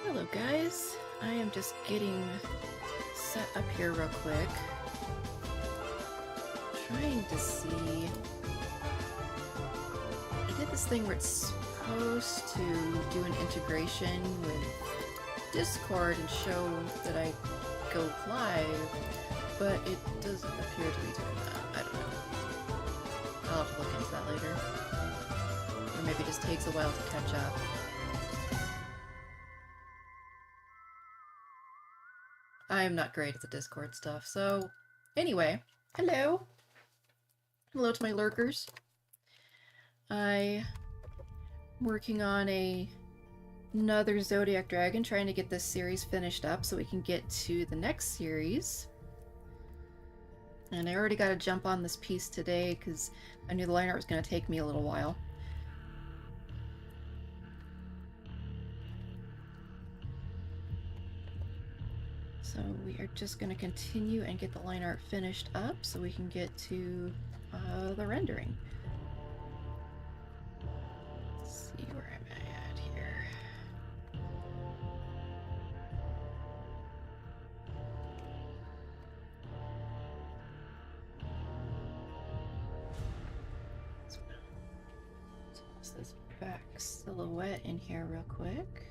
Hello guys, I am just getting set up here real quick. Trying to see... I did this thing where it's supposed to do an integration with Discord and show that I go live, but it doesn't appear to be doing that. I don't know. I'll have to look into that later. Or maybe it just takes a while to catch up. I am not great at the Discord stuff, so anyway, hello! Hello to my lurkers. I'm working on another Zodiac dragon, trying to get this series finished up so we can get to the next series. And I already got to jump on this piece today because I knew the line art was going to take me a little while. So we are just going to continue and get the line art finished up so we can get to the rendering. Let's see, where am I at here? So toss this back silhouette in here real quick.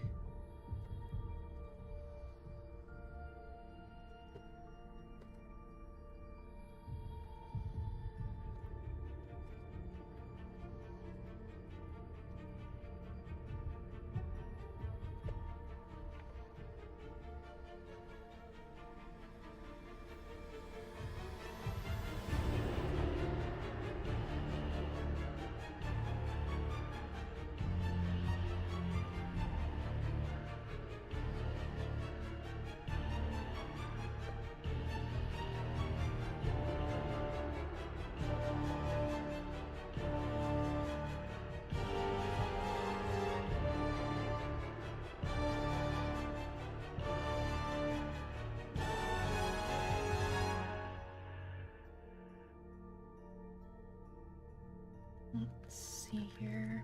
Let's see here.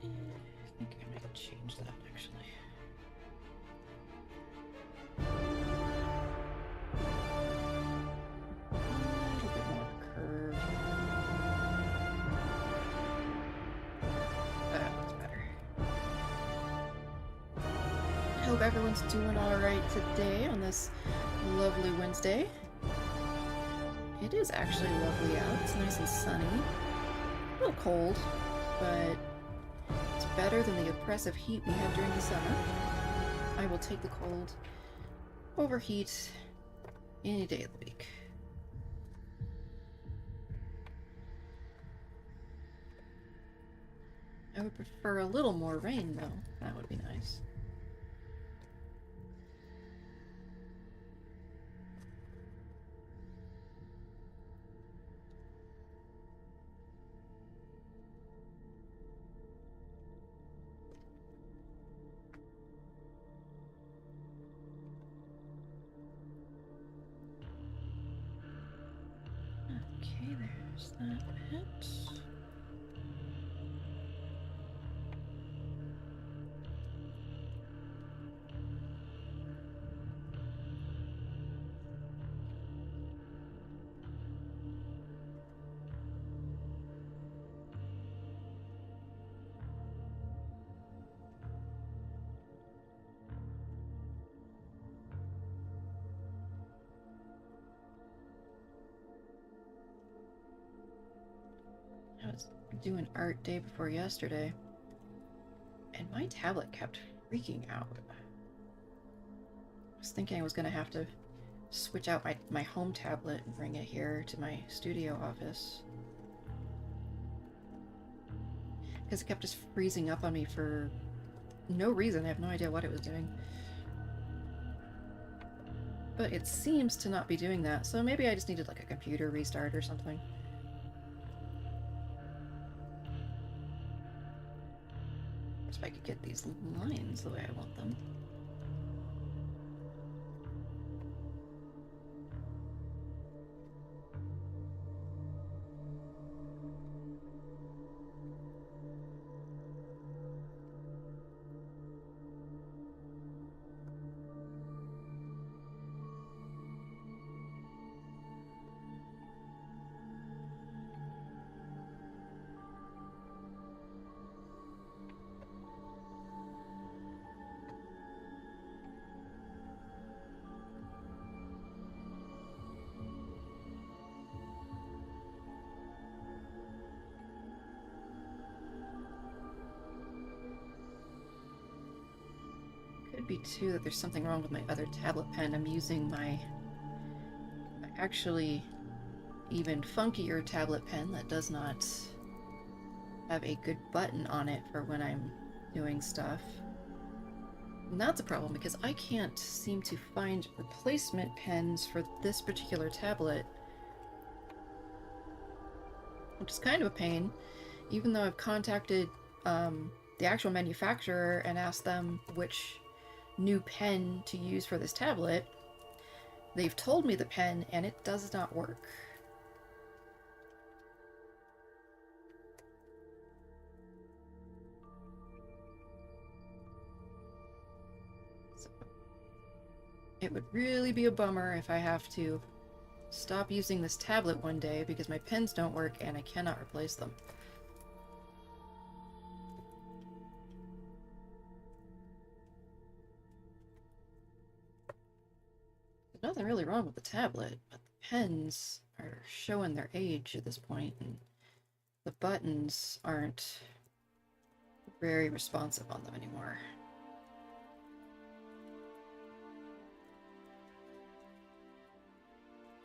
I think I might change that actually. A little bit more curve. That looks better. I hope everyone's doing alright today on this lovely Wednesday. It is actually lovely out. It's nice and sunny. A little cold, but it's better than the oppressive heat we had during the summer. I will take the cold over heat any day of the week. I would prefer a little more rain, though. That would be nice. Okay, there's that bit. I was doing art day before yesterday, and my tablet kept freaking out. I was thinking I was going to have to switch out my home tablet and bring it here to my studio office. Because it kept just freezing up on me for no reason. I have no idea what it was doing. But it seems to not be doing that, so maybe I just needed like a computer restart or something. If I could get these lines the way I want them. be too that there's something wrong with my other tablet pen. I'm using my actually even funkier tablet pen that does not have a good button on it for when I'm doing stuff. And that's a problem because I can't seem to find replacement pens for this particular tablet, which is kind of a pain, even though I've contacted the actual manufacturer and asked them which new pen to use for this tablet. They've told me the pen and it does not work. So it would really be a bummer if I have to stop using this tablet one day because my pens don't work and I cannot replace them. There's nothing really wrong with the tablet, but the pens are showing their age at this point, and the buttons aren't very responsive on them anymore.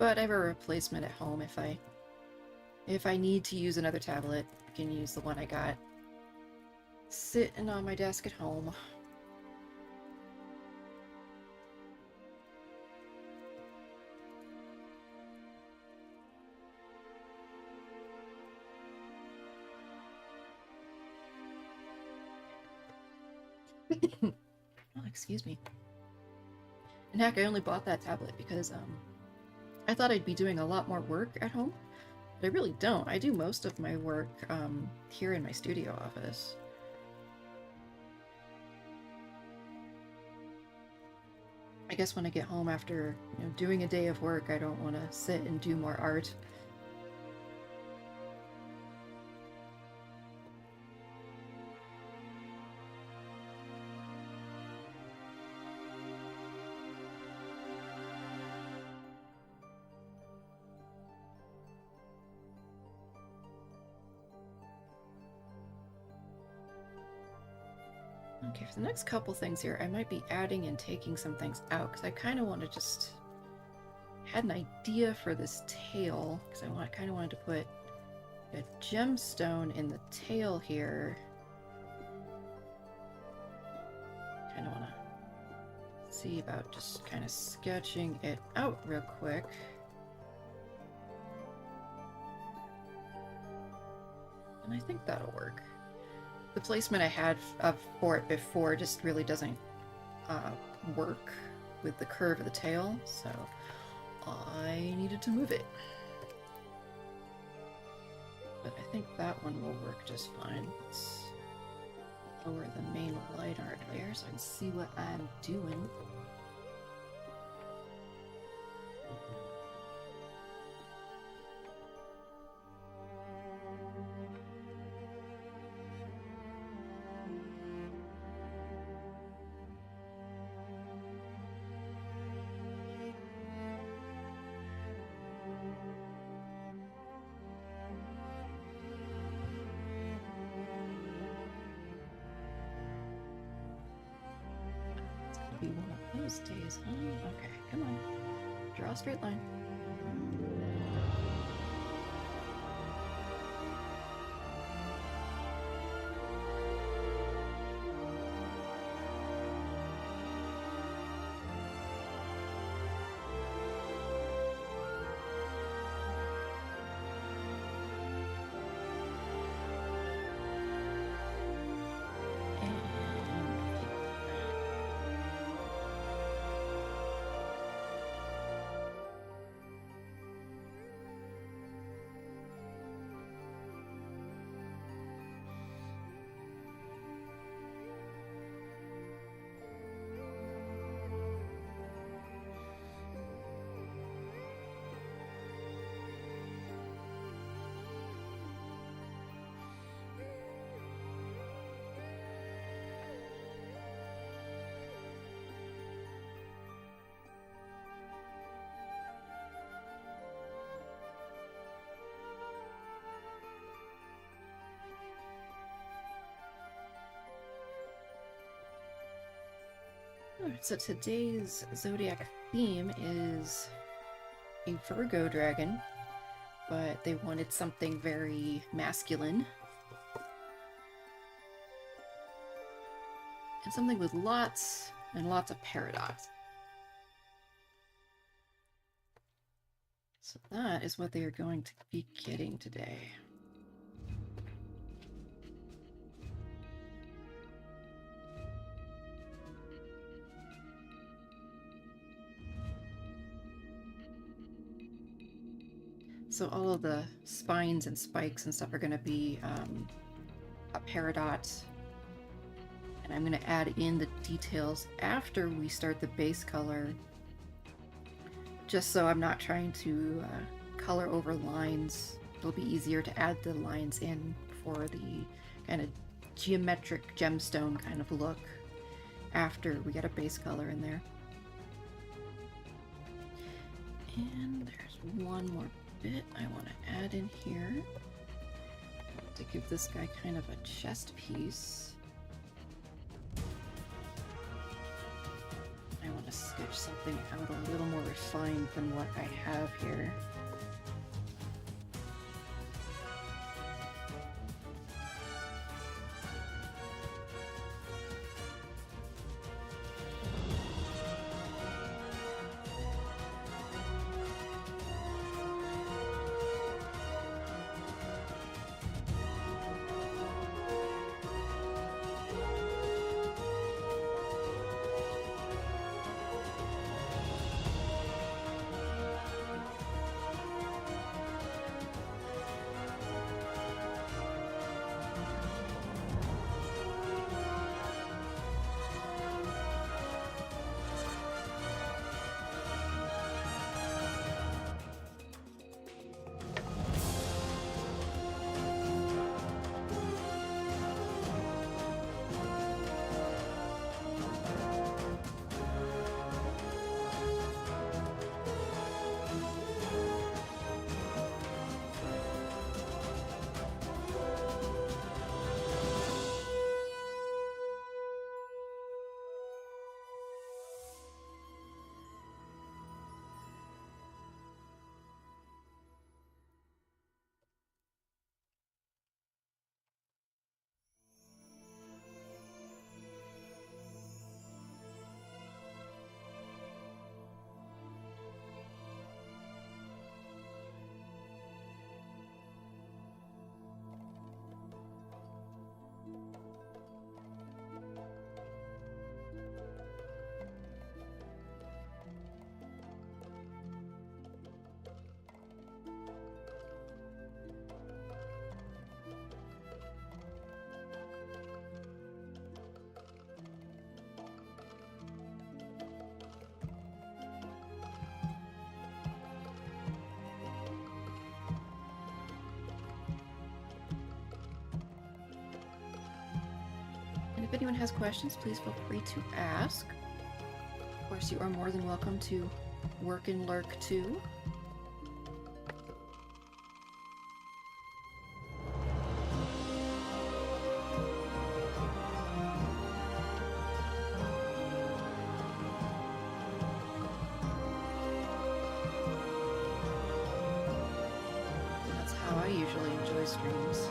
But I have a replacement at home if I need to use another tablet. I can use the one I got sitting on my desk at home. Oh, excuse me. And heck, I only bought that tablet because I thought I'd be doing a lot more work at home, but I really don't. I do most of my work here in my studio office. I guess when I get home after, doing a day of work, I don't want to sit and do more art. Okay, for the next couple things here, I might be adding and taking some things out, because I kind of want to just... had an idea for this tail, because I kind of wanted to put a gemstone in the tail here. Kind of want to see about just kind of sketching it out real quick. And I think that'll work. The placement I had for it before just really doesn't work with the curve of the tail, so I needed to move it. But I think that one will work just fine. Let's lower the main light art layer so I can see what I'm doing. Be one of those days, huh? Okay, come on. Draw a straight line. So today's Zodiac theme is a Virgo dragon, but they wanted something very masculine. And something with lots and lots of paradox. So that is what they are going to be getting today. So all of the spines and spikes and stuff are going to be a peridot. And I'm going to add in the details after we start the base color, just so I'm not trying to color over lines. It'll be easier to add the lines in for the kind of geometric gemstone kind of look after we get a base color in there. And there's one more bit I want to add in here to give this guy kind of a chest piece. I want to sketch something out a little more refined than what I have here. If anyone has questions, please feel free to ask. Of course, you are more than welcome to work and lurk too. That's how I usually enjoy streams.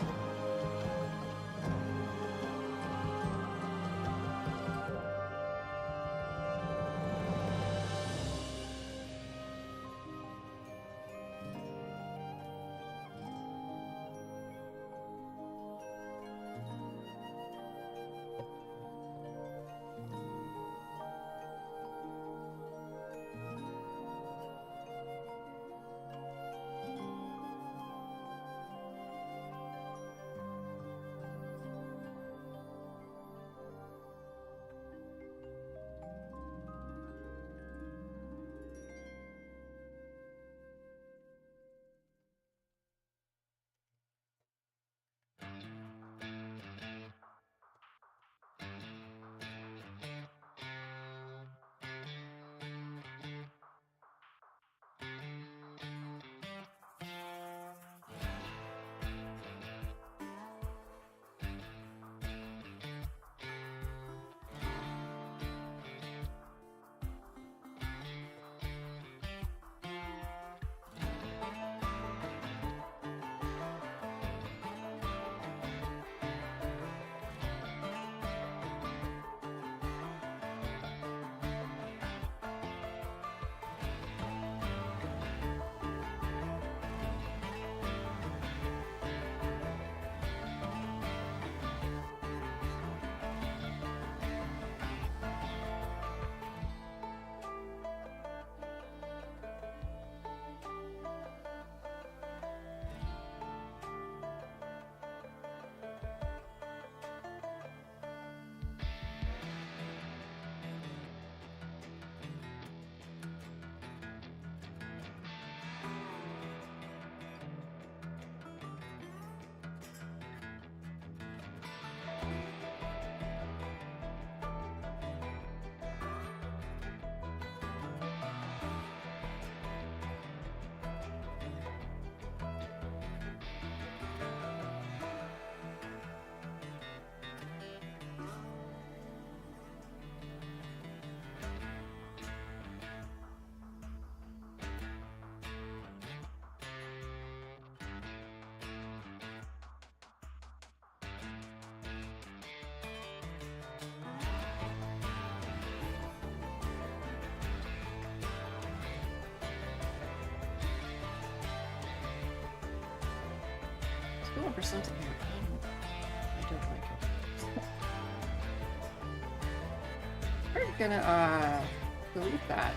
remember something here. I don't like it. We're gonna, delete that.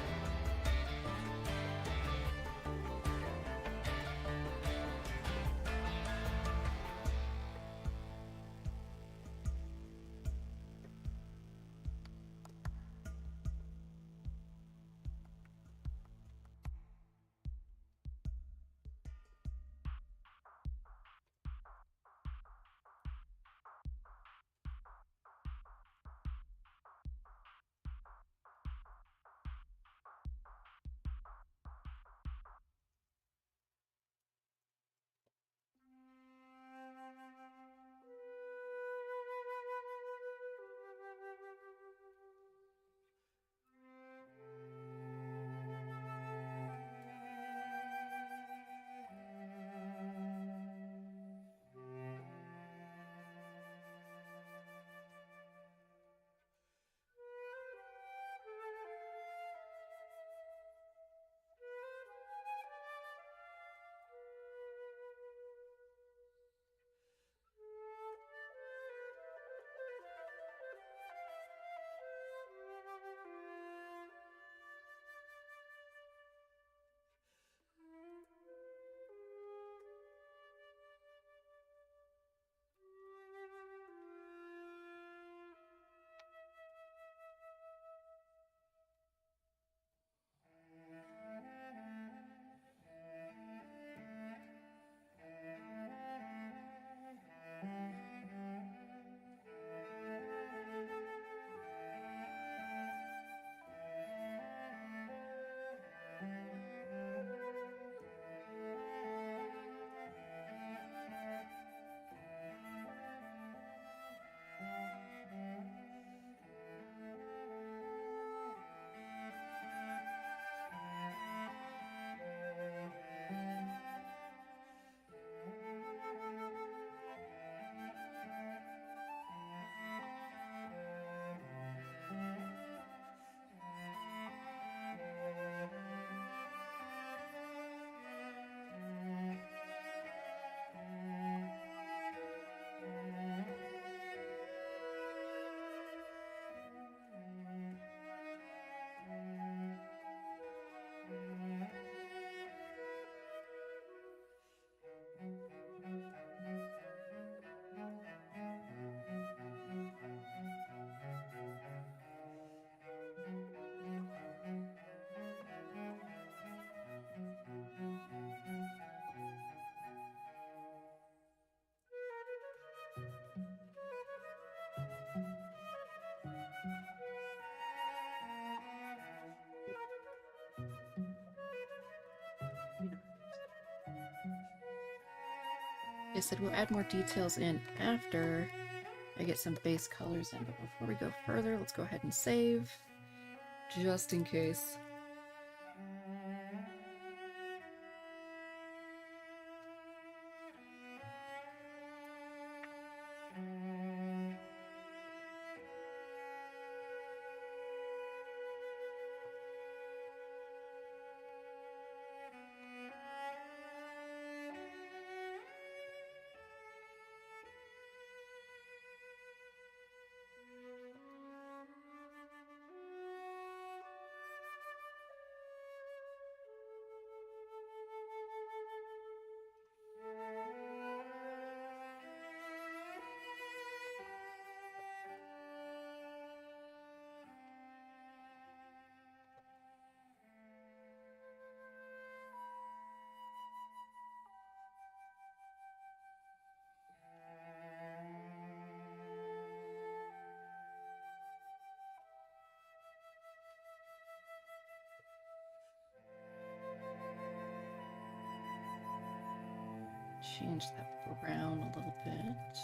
I said we'll add more details in after I get some base colors in, but before we go further, let's go ahead and save, just in case. Change that brown a little bit.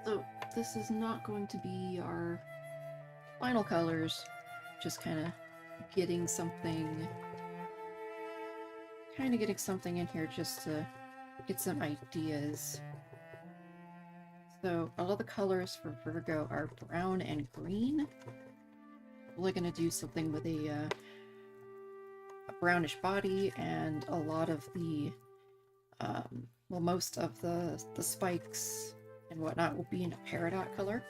So this is not going to be our final colors, just kind of getting something in here just to get some ideas. So all of the colors for Virgo are brown and green. We're going to do something with a brownish body, and a lot of the well, most of the spikes and whatnot will be in a peridot color.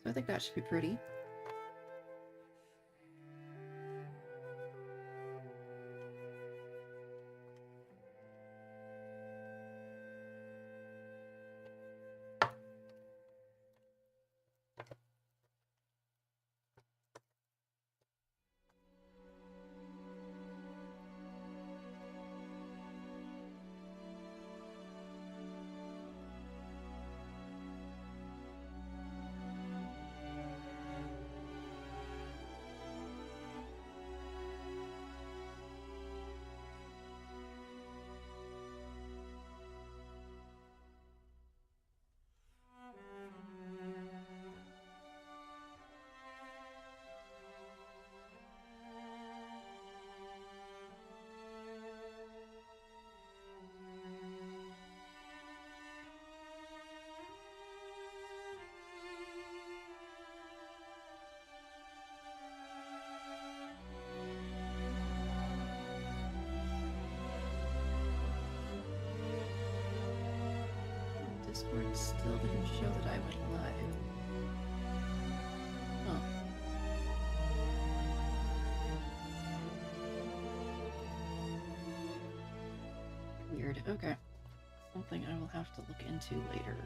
So I think that should be pretty. Discord still didn't show that I went live. Huh. Weird. Okay. Something I will have to look into later.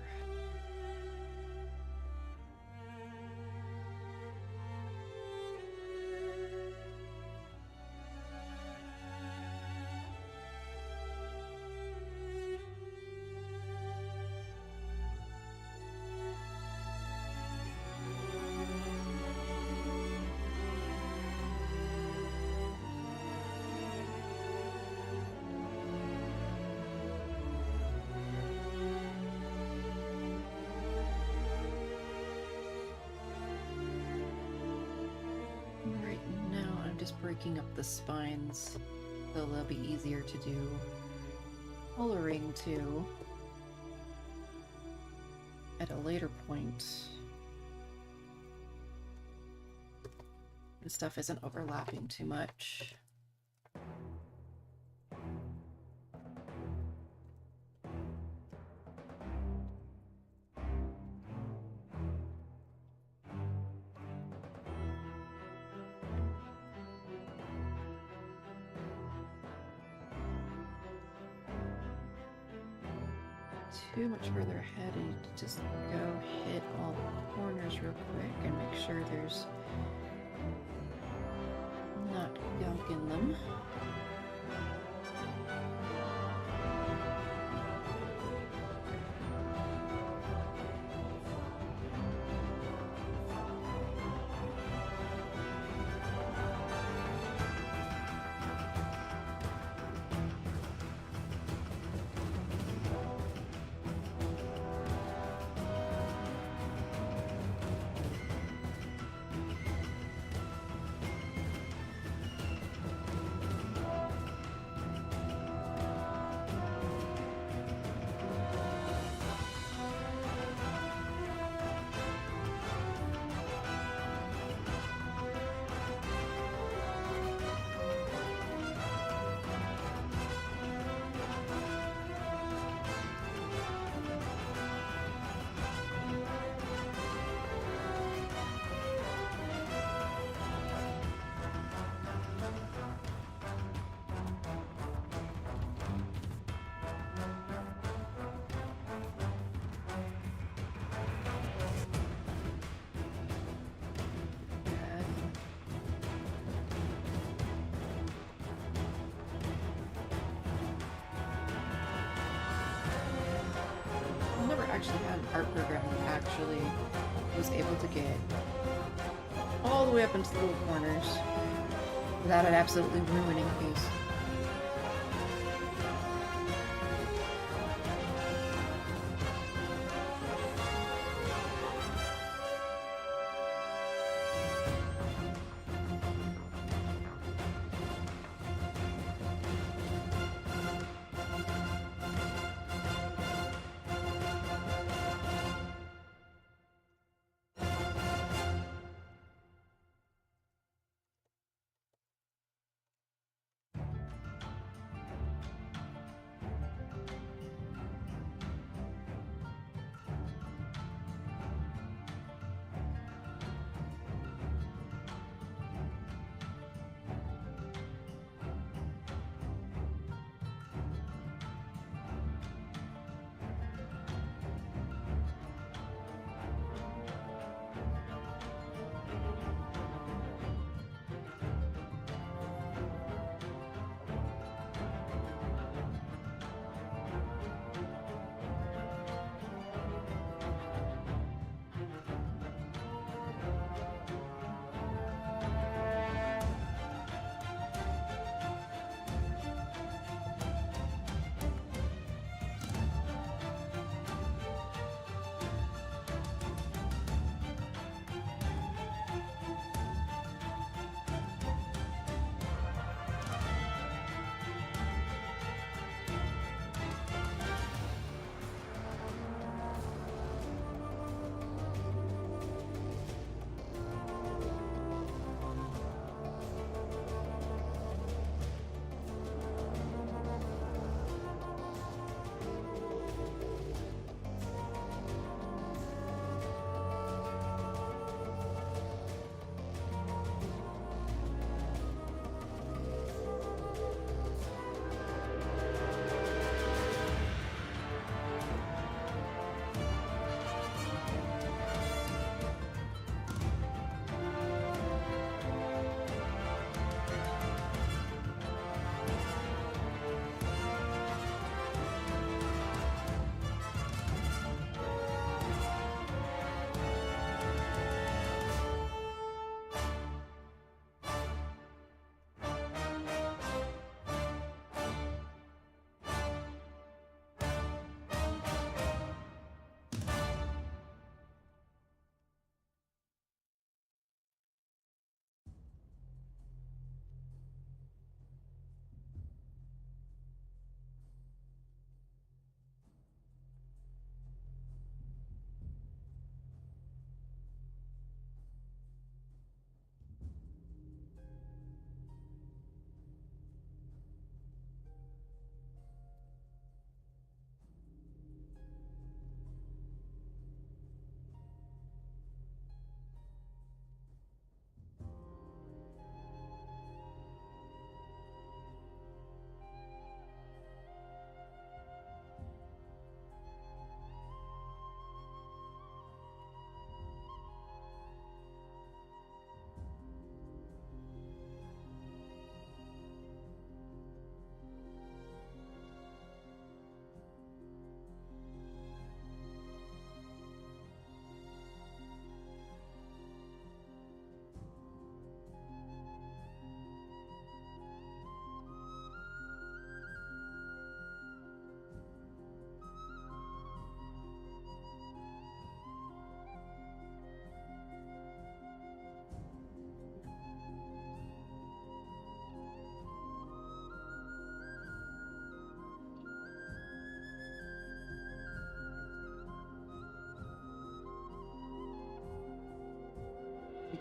Just breaking up the spines so they'll be easier to do coloring to at a later point. The stuff isn't overlapping too much. Too much further ahead, I need to just go hit all the corners real quick and make sure there's not gunk in them. Actually had an art program that actually was able to get all the way up into the little corners without it absolutely ruining a piece.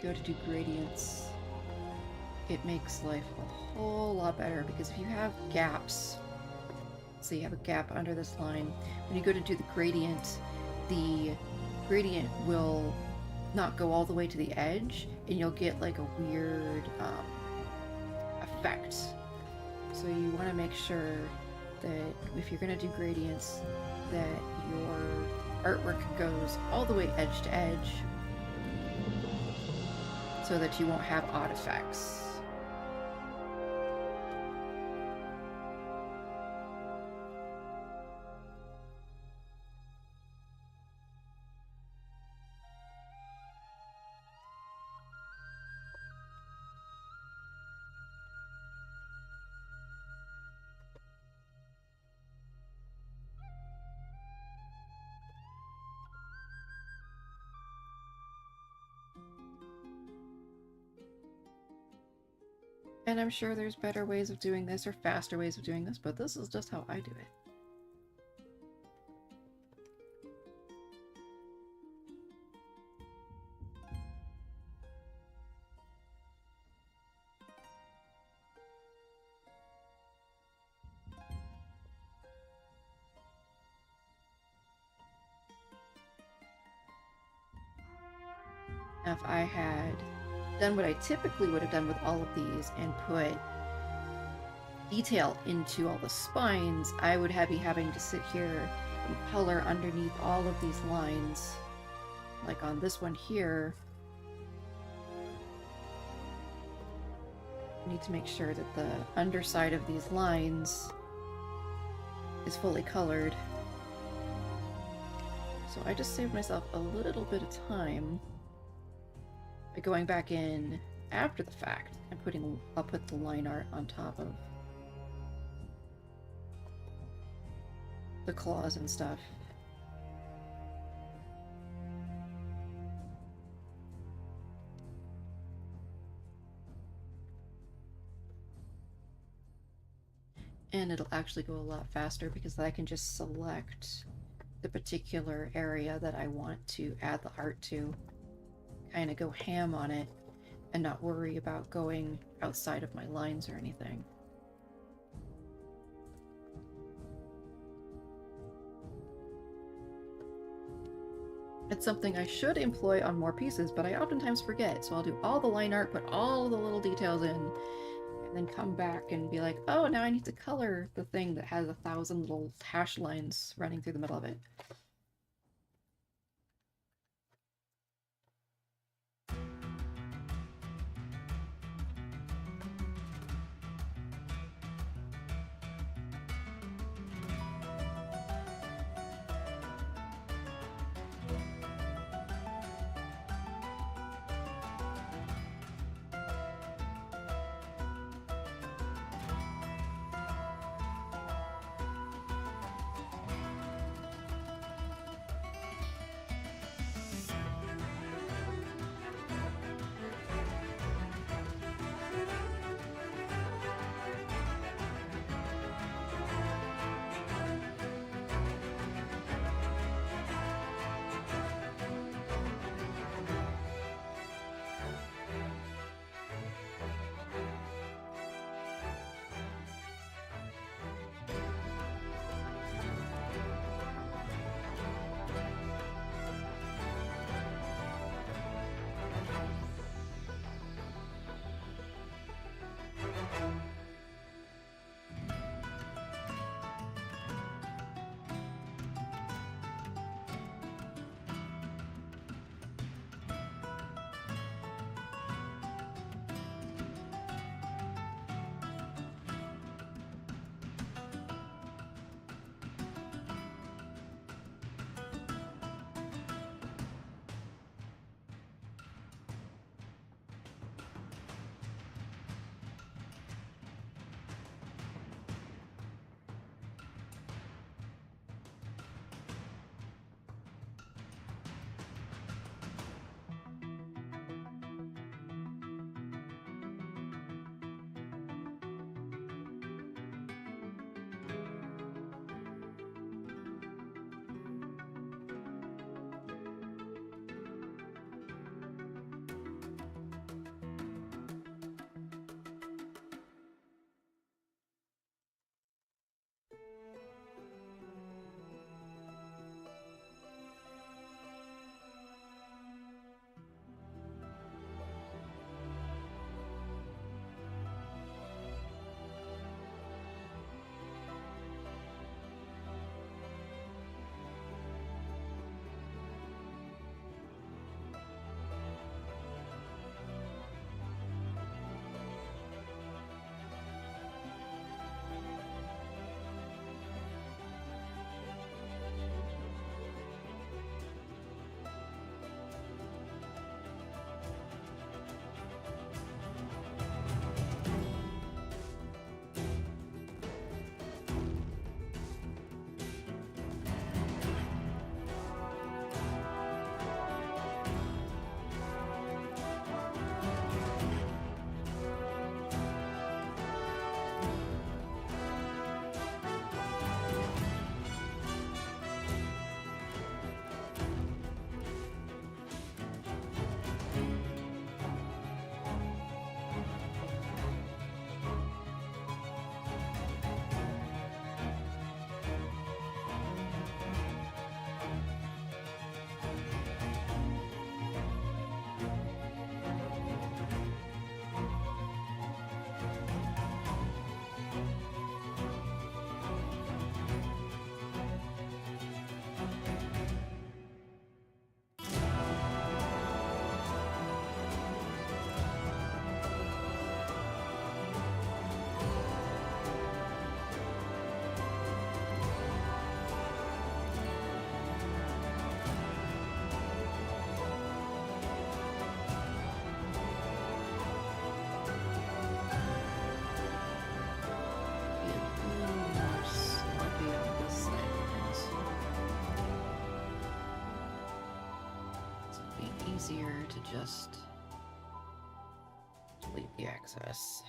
go to do gradients, it makes life a whole lot better, because if you have gaps, so you have a gap under this line, when you go to do the gradient will not go all the way to the edge, and you'll get like a weird effect. So you want to make sure that if you're going to do gradients, that your artwork goes all the way edge to edge, so that you won't have odd effects. And I'm sure there's better ways of doing this, or faster ways of doing this, but this is just how I do it. If I had done what I typically would have done with all of these and put detail into all the spines, I would be having to sit here and color underneath all of these lines. Like on this one here, I need to make sure that the underside of these lines is fully colored. So I just saved myself a little bit of time by going back in after the fact and I'll put the line art on top of the claws and stuff. And it'll actually go a lot faster because I can just select the particular area that I want to add the art to. Kind of go ham on it and not worry about going outside of my lines or anything. It's something I should employ on more pieces, but I oftentimes forget, so I'll do all the line art, put all the little details in, and then come back and be like, oh, now I need to color the thing that has 1,000 little hash lines running through the middle of it. easier to just delete the access.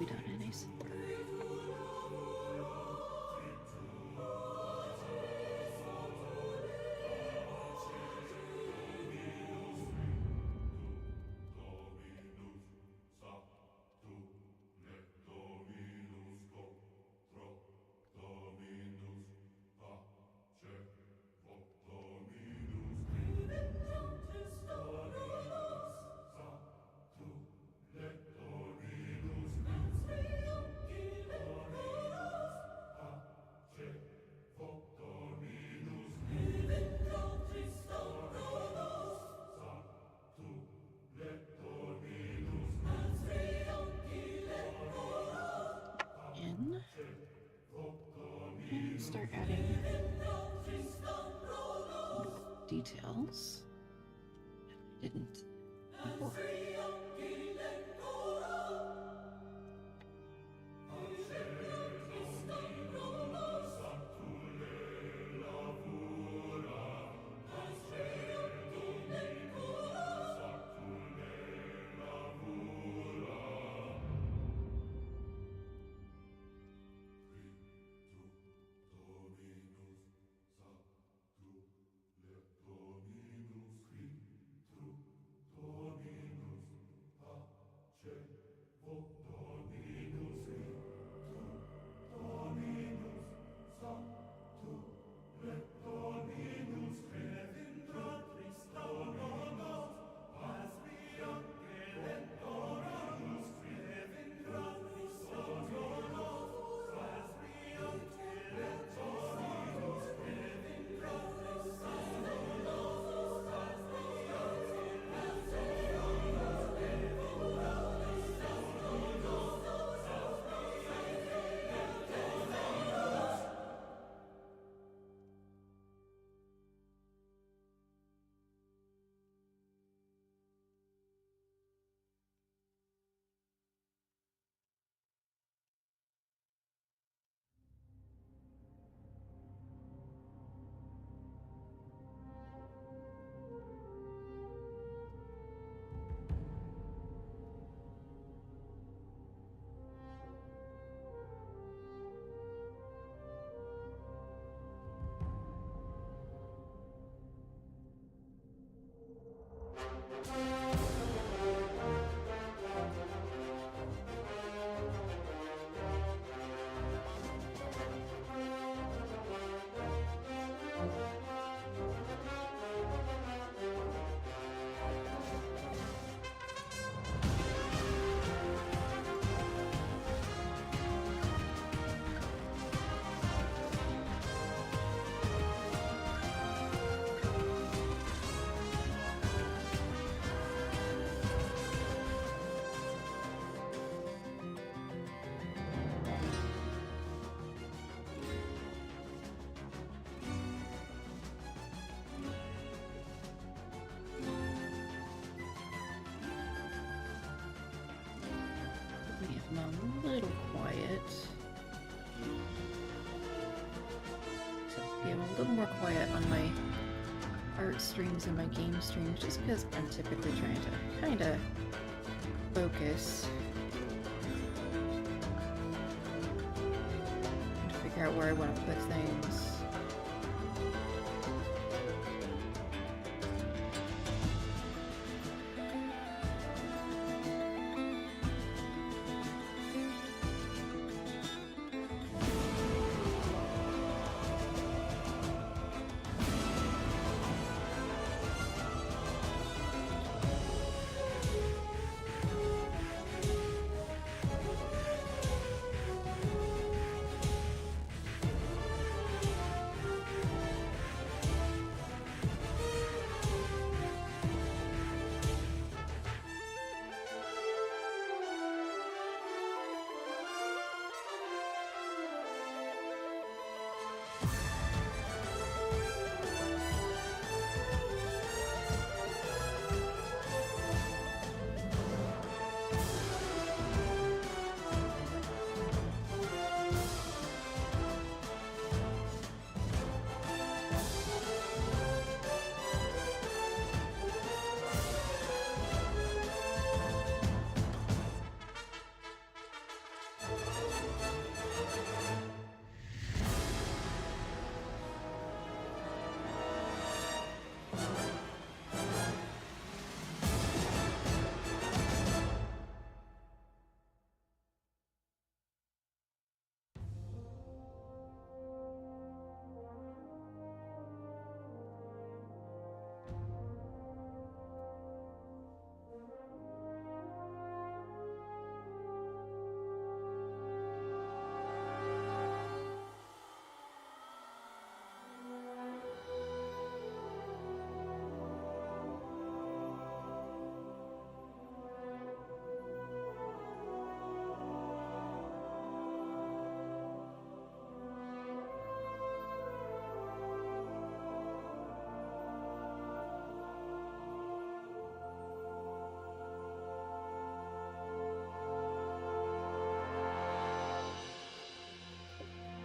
We done any simpler. And start adding details. I didn't before. a little quiet. So be a little more quiet on my art streams and my game streams, just because I'm typically trying to kind of focus and figure out where I want to put things.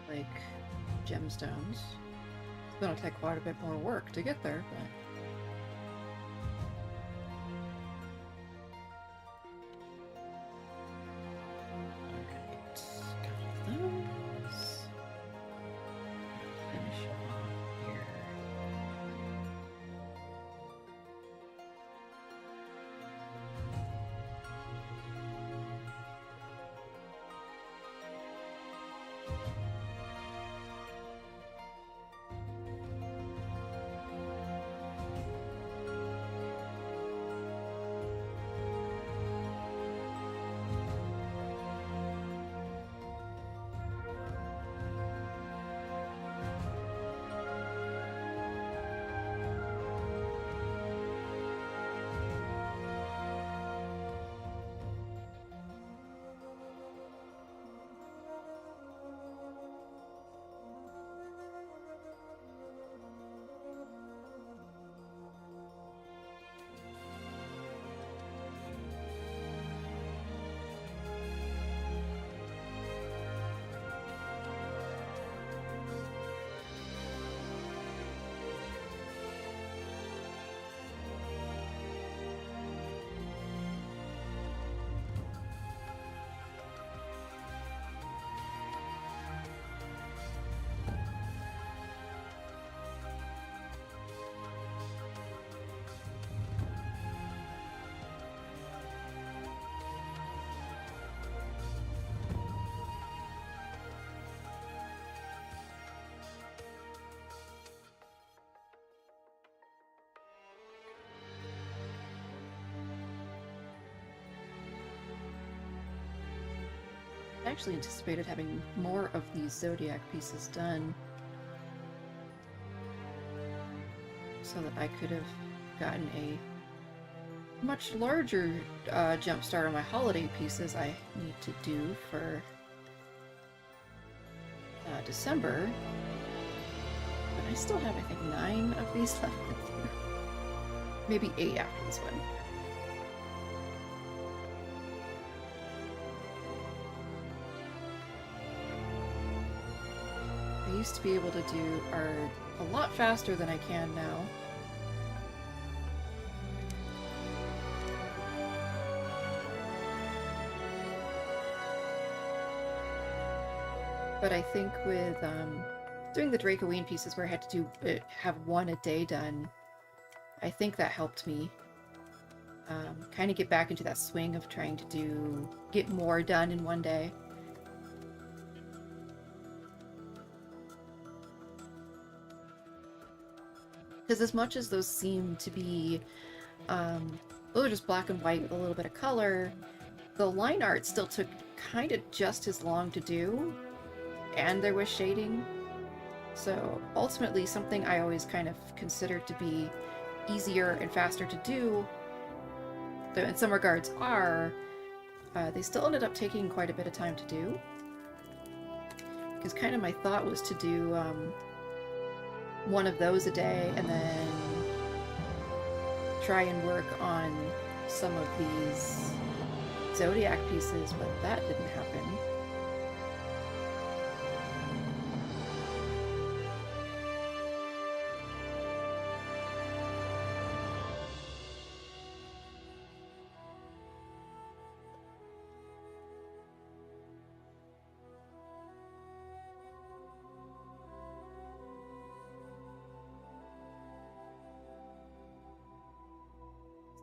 Like gemstones. It's gonna take quite a bit more work to get there, but alright, got those. Finish off here. I actually anticipated having more of these Zodiac pieces done so that I could have gotten a much larger jump start on my holiday pieces I need to do for December. But I still have, I think, 9 of these left. Maybe 8 after this one. used to be able to do are a lot faster than I can now. But I think with doing the Dracoween pieces where I had to do have one a day done, I think that helped me kind of get back into that swing of trying to get more done in one day. Because as much as those seem to be, those just black and white with a little bit of color, the line art still took kind of just as long to do, and there was shading. So ultimately, something I always kind of considered to be easier and faster to do, though in some regards are, they still ended up taking quite a bit of time to do. Because kind of my thought was to do one of those a day and then try and work on some of these Zodiac pieces, but that didn't happen.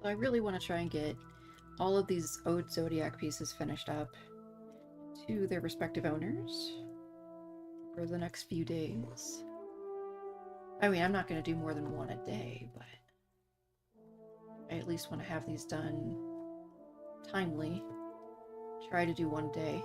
So I really want to try and get all of these Ode Zodiac pieces finished up to their respective owners for the next few days. I mean, I'm not going to do more than one a day, but I at least want to have these done timely. Try to do one day.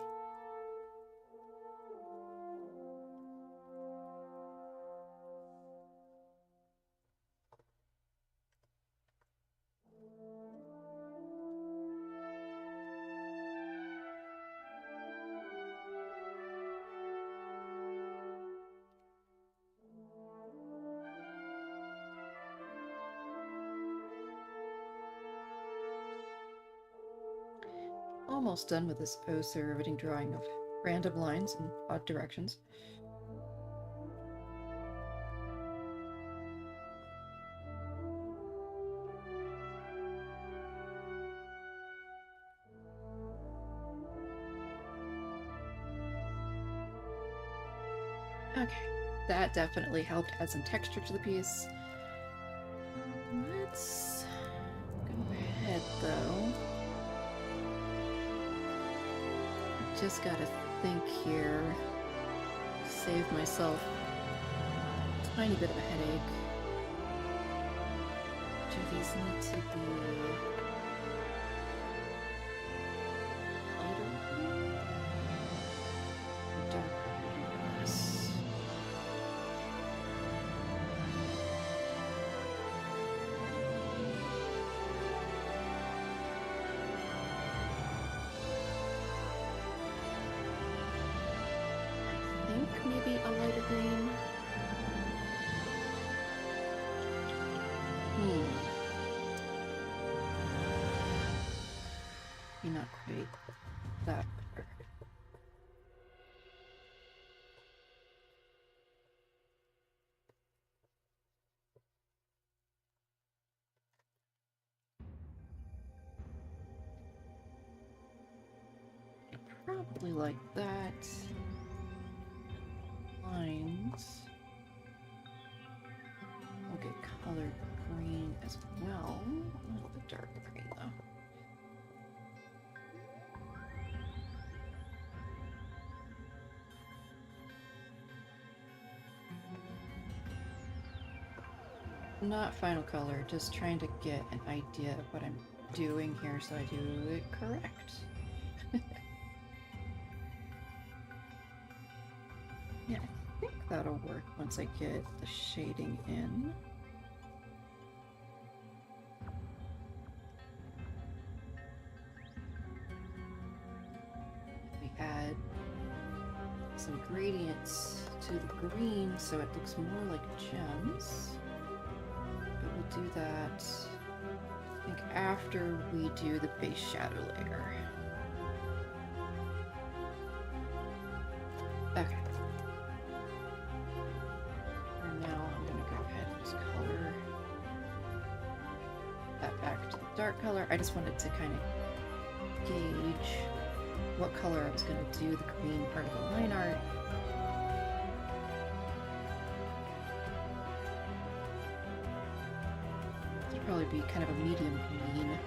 Almost done with this riveting drawing of random lines in odd directions. Okay, that definitely helped add some texture to the piece. Let's go ahead though. Just gotta think here. Save myself a tiny bit of a headache. Do these need to be lighter green or darker green? Yes. Maybe a lighter green. Maybe not quite that clear. Probably like that. Lines. We'll get colored green as well. A little bit dark green though. Not final color, just trying to get an idea of what I'm doing here so I do it correct. Yeah, I think that'll work once I get the shading in. We add some gradients to the green so it looks more like gems. But we'll do that, I think, after we do the base shadow layer. Okay. I just wanted to kind of gauge what color I was going to do the green part of the line art. It'd probably be kind of a medium green.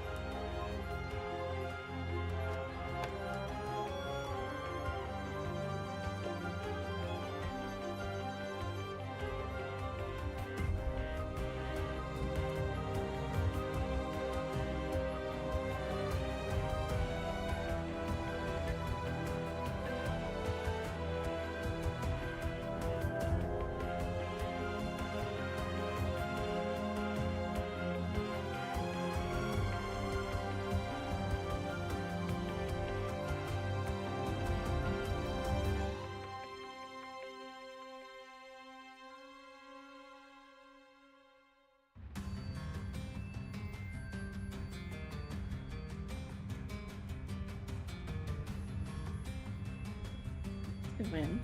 Win.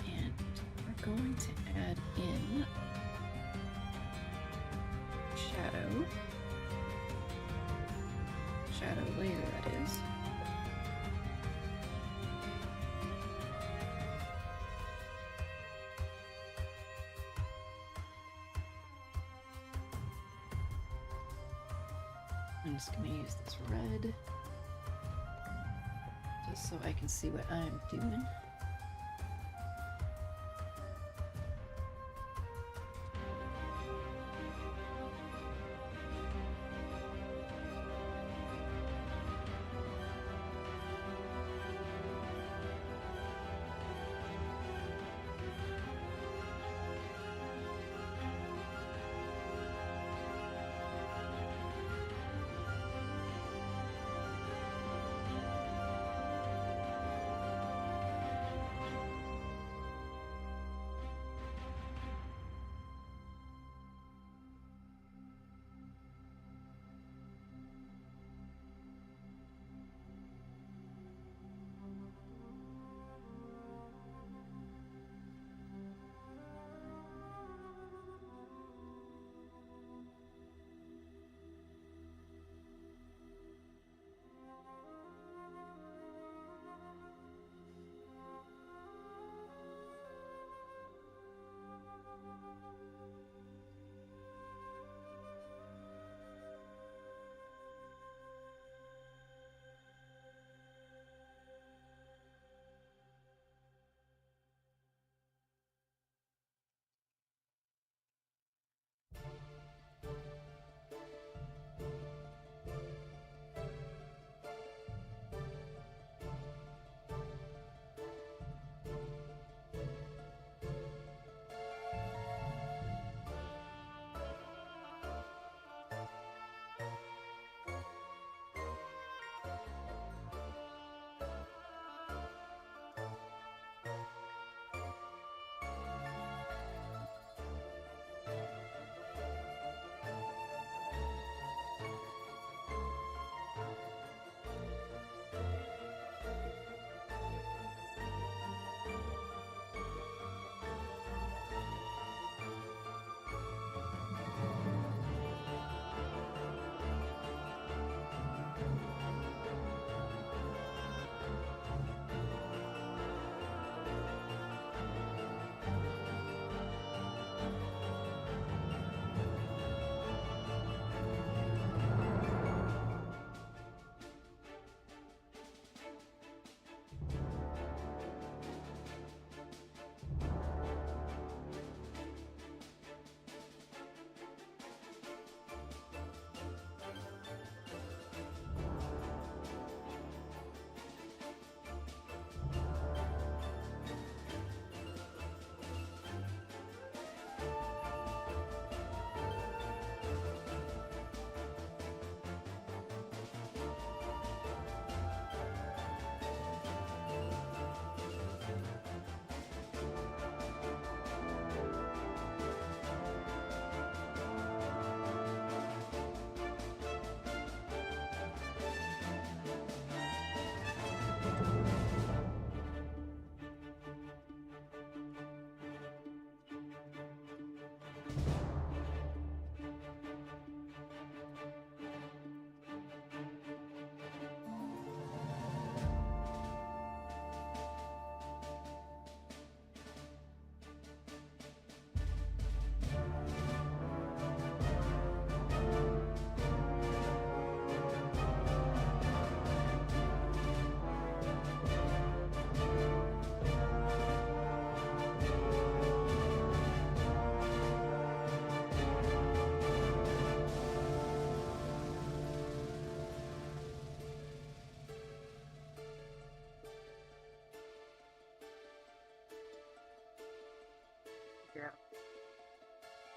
And we're going to add in shadow layer, that is. I'm just going to use this red just so I can see what I'm doing.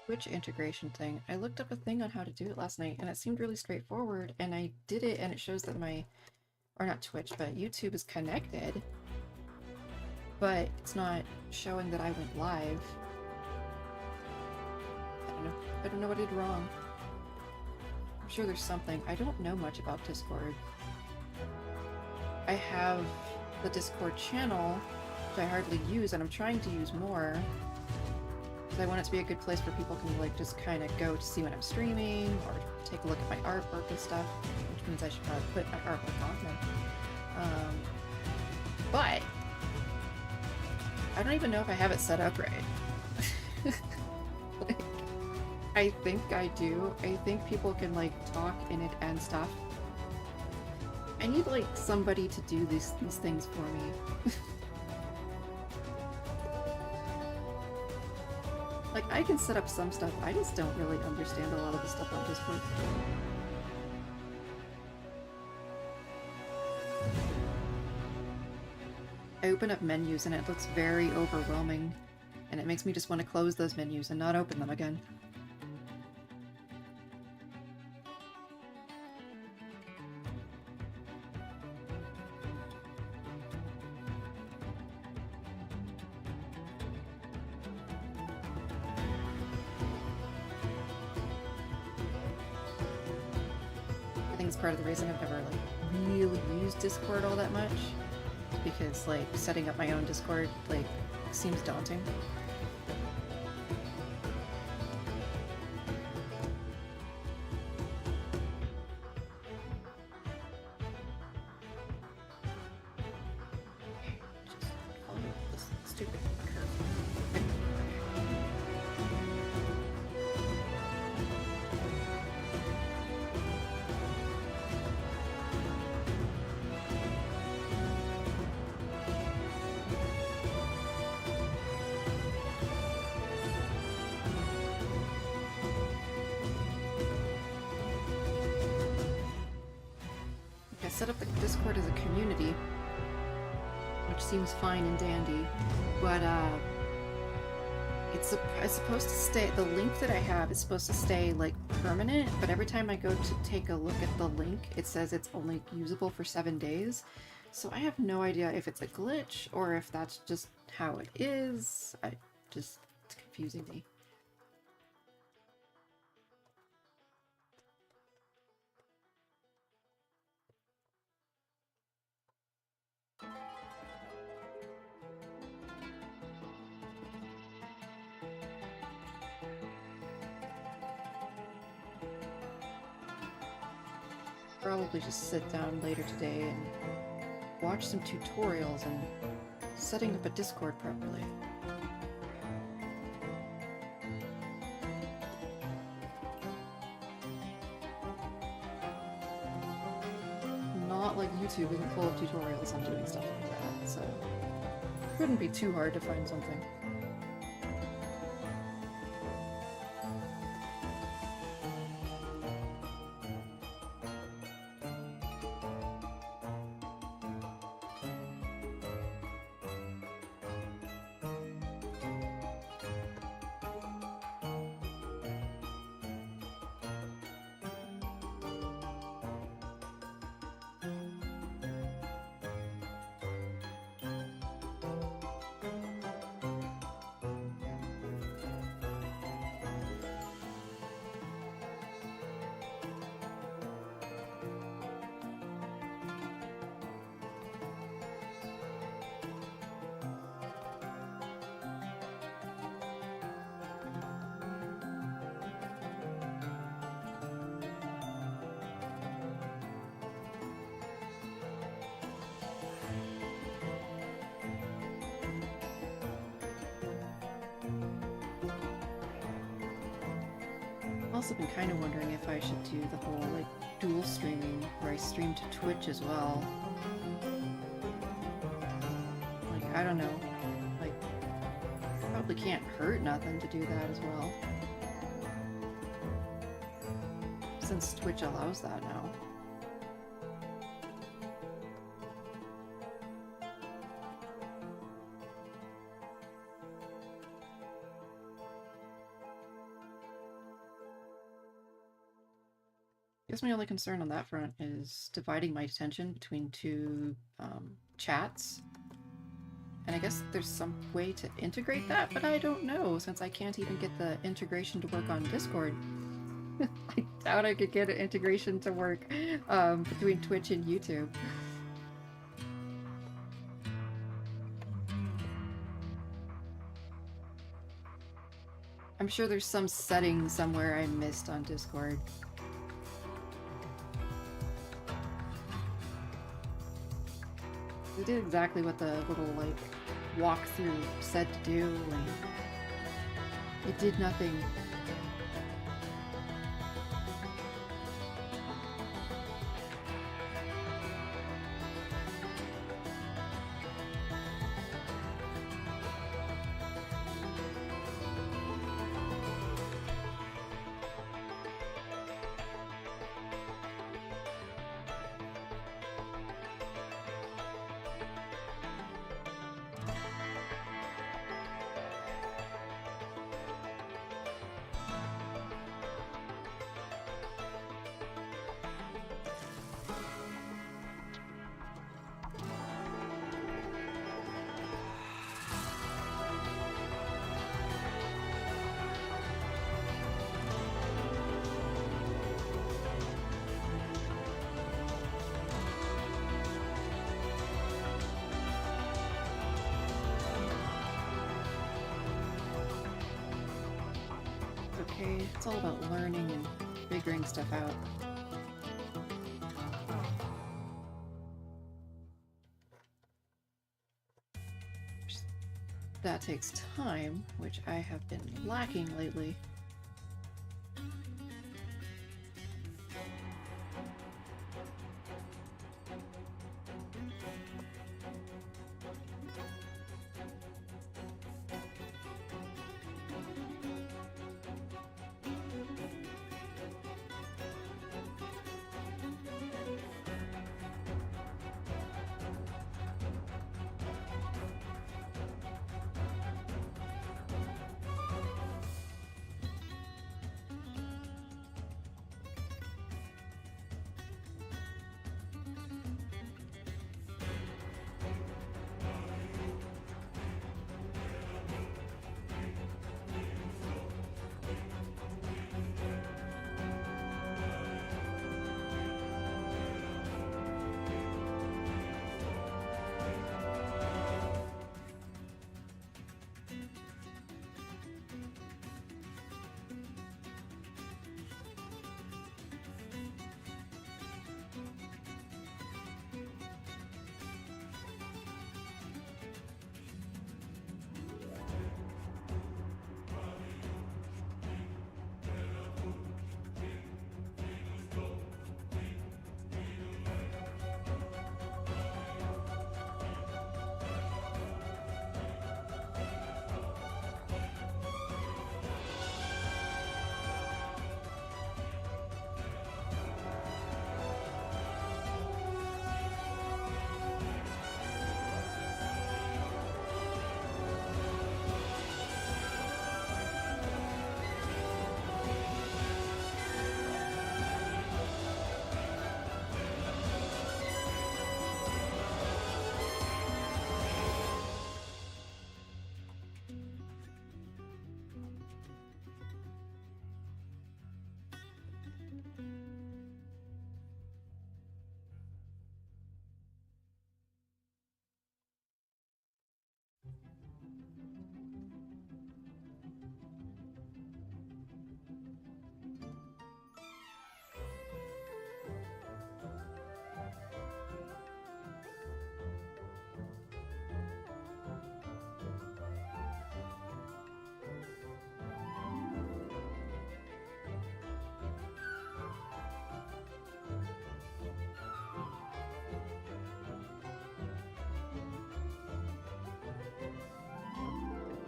Twitch integration thing. I looked up a thing on how to do it last night, and it seemed really straightforward, and I did it, and it shows that my... or not Twitch, but YouTube is connected, but it's not showing that I went live. I don't know. I don't know what I did wrong. I'm sure there's something. I don't know much about Discord. I have the Discord channel, which I hardly use, and I'm trying to use more. Because I want it to be a good place where people can, like, just kind of go to see when I'm streaming, or take a look at my artwork and stuff, which means I should probably put my artwork on there. But I don't even know if I have it set up right. Like, I think I do. I think people can, like, talk in it and stuff. I need, like, somebody to do these things for me. Like, I can set up some stuff, I just don't really understand a lot of the stuff on Discord. I open up menus and it looks very overwhelming, and it makes me just want to close those menus and not open them again. I think it's part of the reason I've never, like, really used Discord all that much. Because, like, setting up my own Discord, like, seems daunting. Just follow this stupid curve. I set up the Discord as a community, which seems fine and dandy, but it's supposed to stay, the link that I have is supposed to stay, like, permanent, but every time I go to take a look at the link, it says it's only usable for 7 days. So I have no idea if it's a glitch or if that's just how it is. It's confusing me. Probably just sit down later today and watch some tutorials and setting up a Discord properly. Not like YouTube isn't full of tutorials on doing stuff like that, so it wouldn't be too hard to find something. Also been kind of wondering if I should do the whole, like, dual streaming, where I stream to Twitch as well. Like, I don't know. Like, probably can't hurt nothing to do that as well. Since Twitch allows that now. guess my only concern on that front is dividing my attention between two chats. And I guess there's some way to integrate that, but I don't know, since I can't even get the integration to work on Discord. I doubt I could get an integration to work between Twitch and YouTube. I'm sure there's some setting somewhere I missed on Discord. They did exactly what the little, like, walkthrough said to do, and it did nothing. Okay, it's all about learning and figuring stuff out. That takes time, which I have been lacking lately.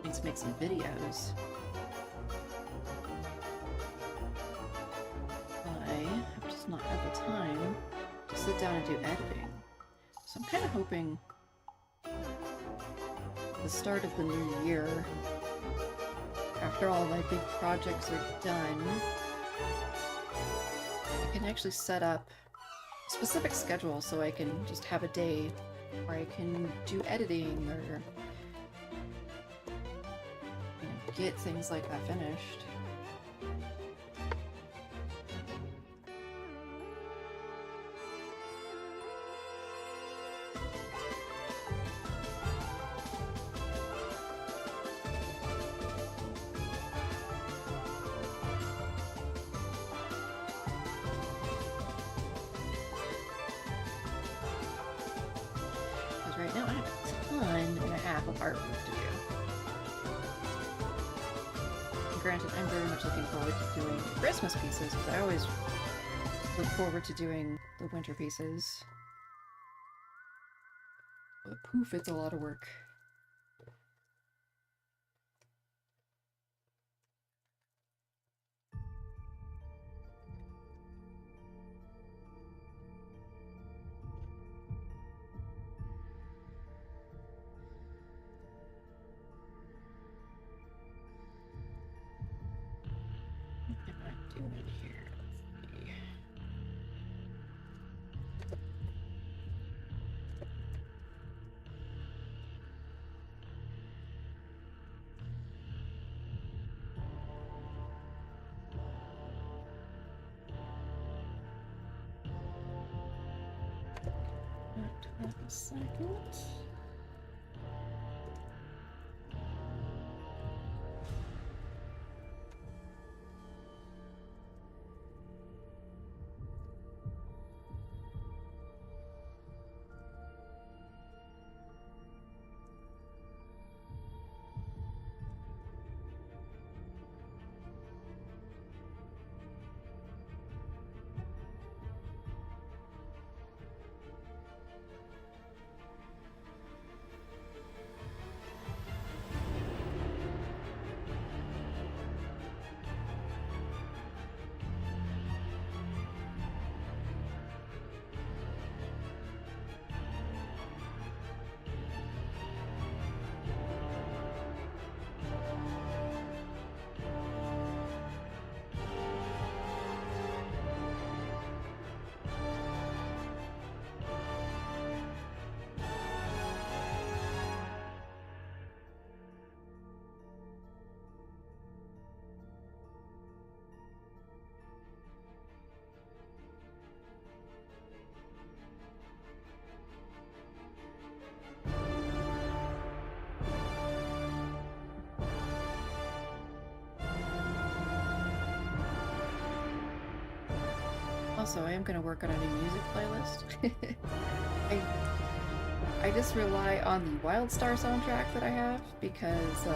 Need to make some videos. I have just not had the time to sit down and do editing. So I'm kind of hoping the start of the new year, after all my big projects are done, I can actually set up a specific schedule so I can just have a day where I can do editing or get things like that finished. Right now I have a ton and a half of artwork to do. And granted, I'm very much looking forward to doing the Christmas pieces, because I always look forward to doing the winter pieces. But poof, it's a lot of work. What am I doing here? Let's see. Wait a second. Also, I am going to work on a new music playlist. I just rely on the WildStar soundtrack that I have because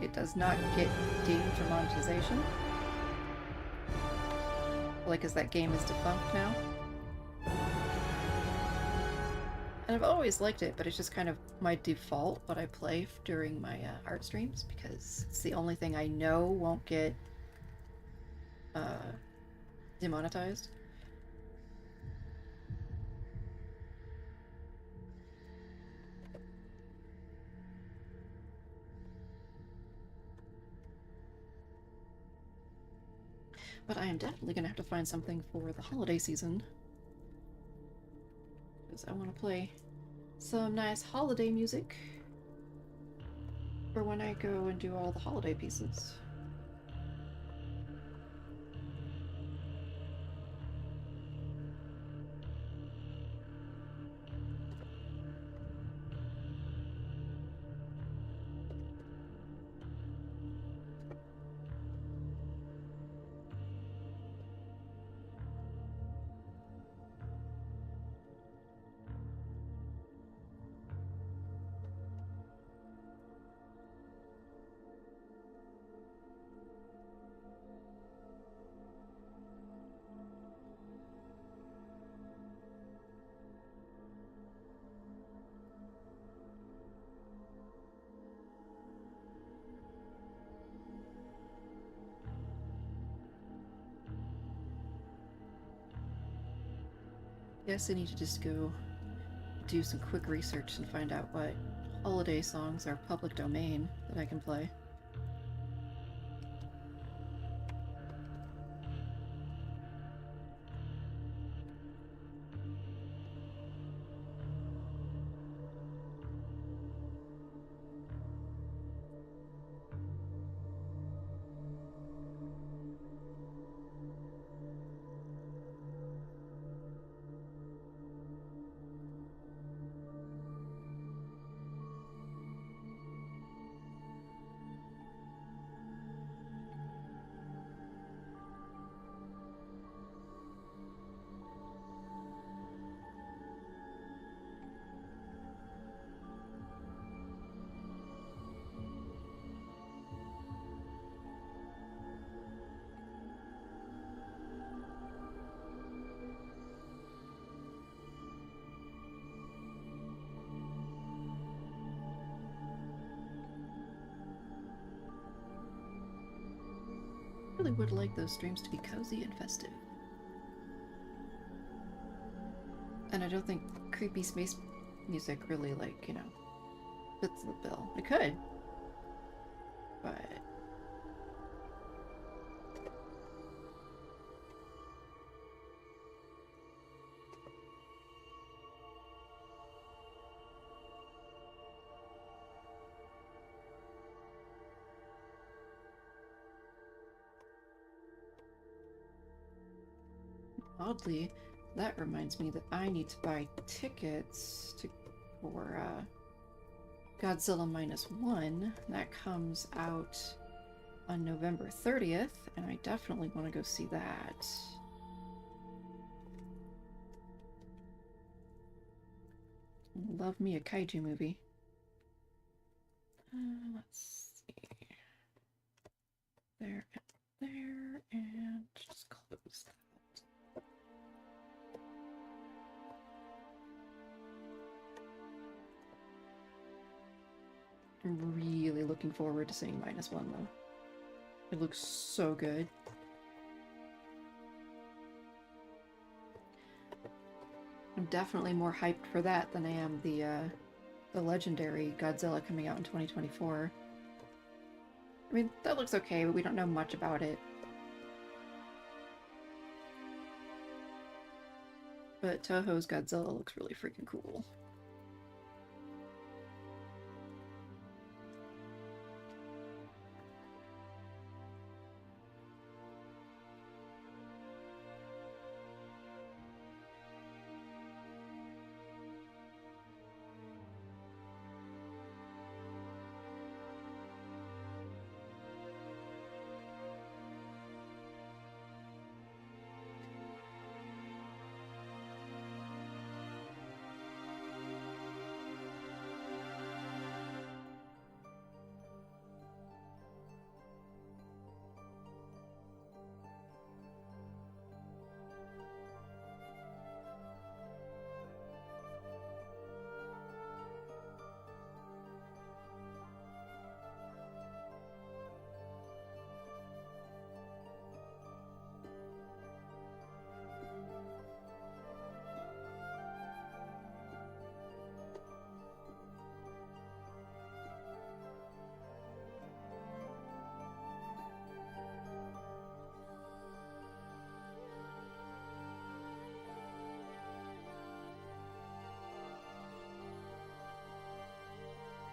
it does not get deemed for monetization. Like, as that game is defunct now. And I've always liked it, but it's just kind of my default what I play during my art streams because it's the only thing I know won't get demonetized. But I am definitely going to have to find something for the holiday season. Because I want to play some nice holiday music for when I go and do all the holiday pieces. Guess I need to just go do some quick research and find out what holiday songs are public domain that I can play. Really would like those streams to be cozy and festive. And I don't think creepy space music really, like, you know, fits the bill. It could. But... oddly, that reminds me that I need to buy tickets for Godzilla -1. That comes out on November 30th, and I definitely want to go see that. Love me a kaiju movie. Let's see. There, and just close that. I'm really looking forward to seeing -1, though. It looks so good. I'm definitely more hyped for that than I am the legendary Godzilla coming out in 2024. I mean, that looks okay, but we don't know much about it. But Toho's Godzilla looks really freaking cool.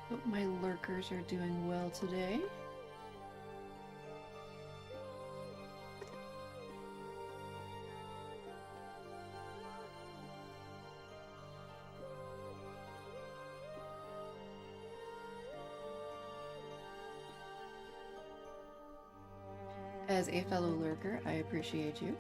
Hope my lurkers are doing well today. As a fellow lurker, I appreciate you.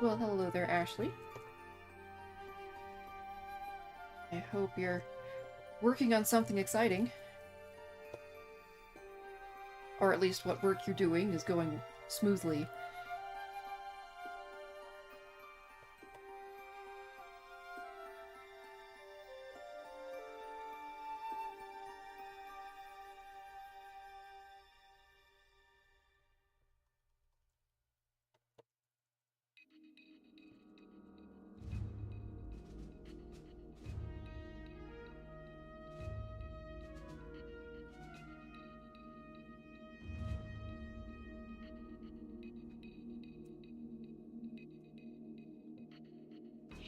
Well, hello there, Ashley. I hope you're working on something exciting. Or at least what work you're doing is going smoothly.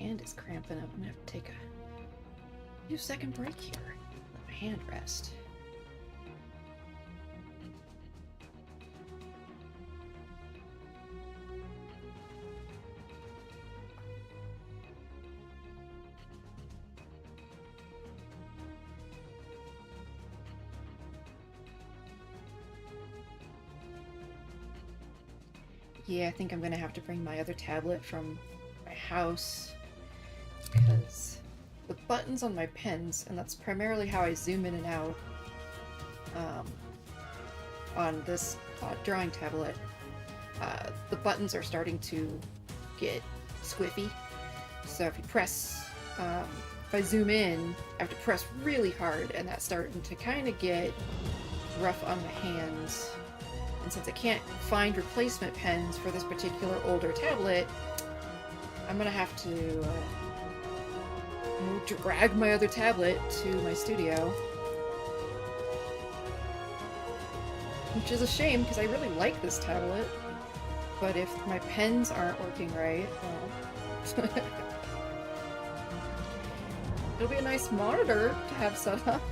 hand is cramping up. I'm gonna have to take a 2-second break here. Let my hand rest. Yeah, I think I'm gonna have to bring my other tablet from my house because the buttons on my pens, and that's primarily how I zoom in and out on this drawing tablet, the buttons are starting to get squiffy. So if you press, if I zoom in, I have to press really hard, and that's starting to kind of get rough on the hands. And since I can't find replacement pens for this particular older tablet, I'm gonna have to drag my other tablet to my studio. Which is a shame, because I really like this tablet. But if my pens aren't working right, well... it'll be a nice monitor to have set up.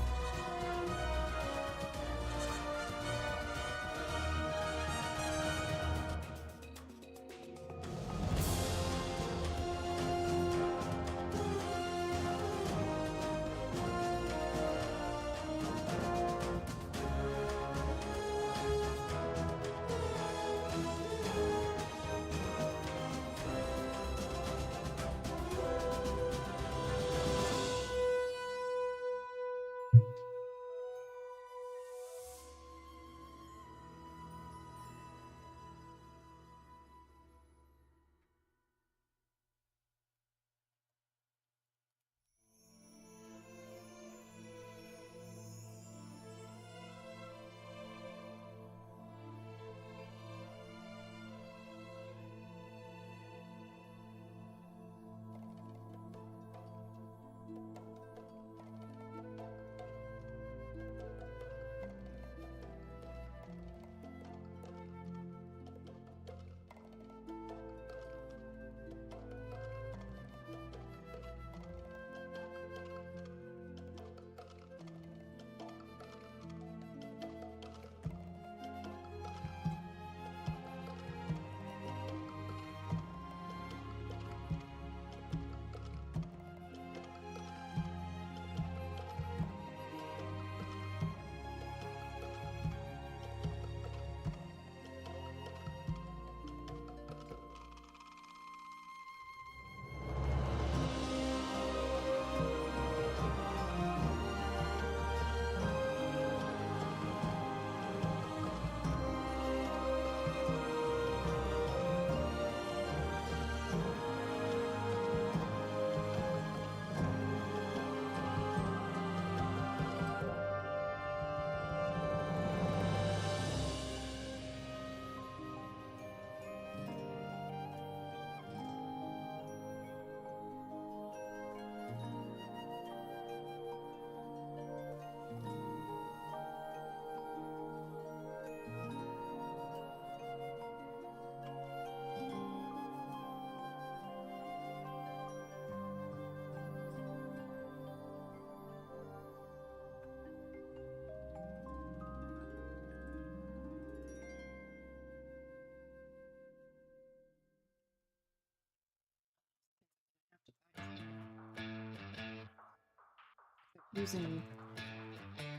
Using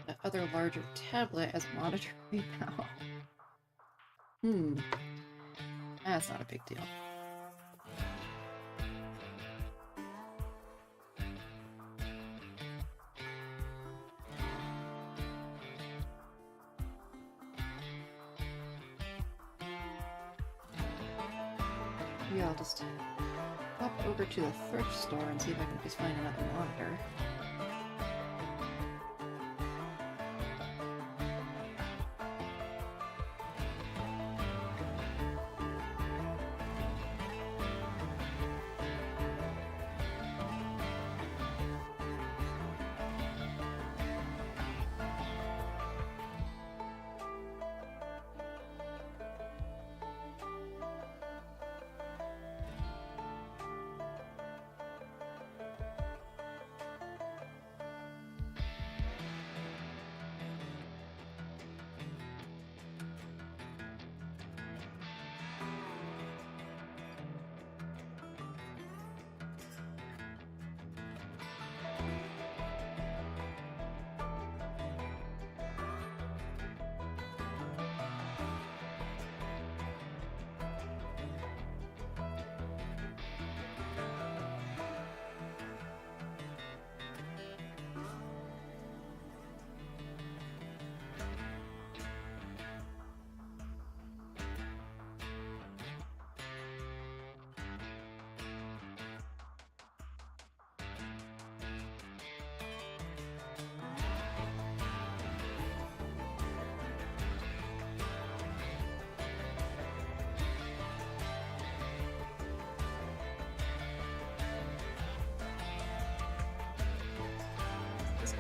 the other larger tablet as a monitor right now. That's not a big deal. Maybe I'll just pop over to the thrift store and see if I can just find another monitor.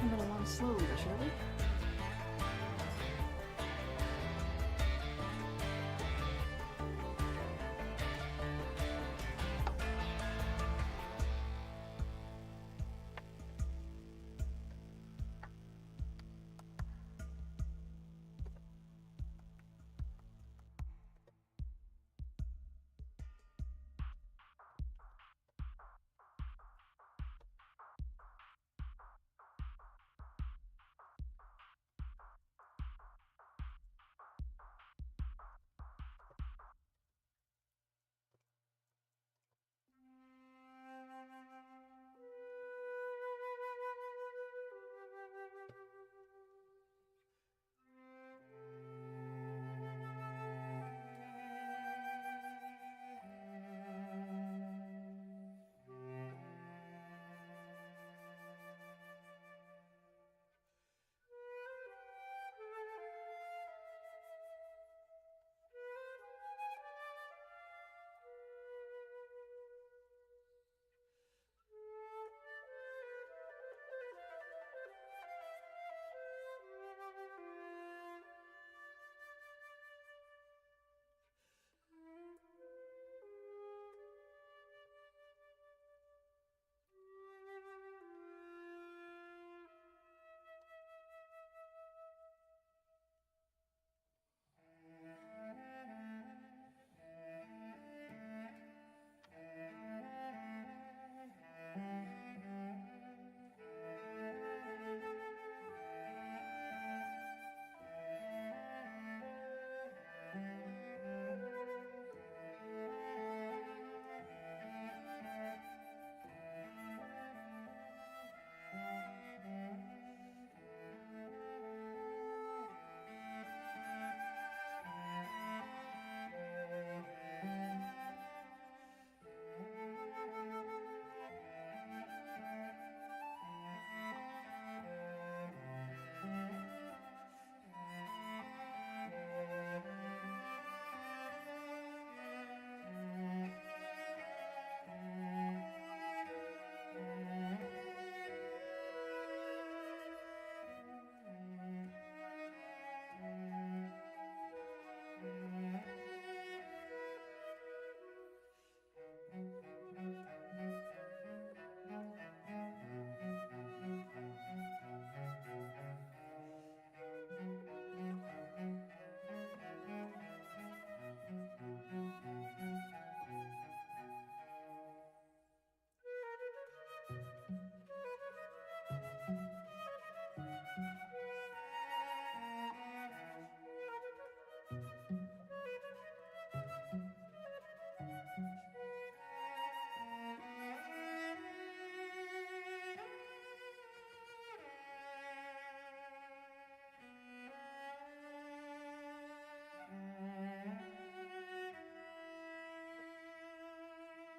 coming along slowly but surely.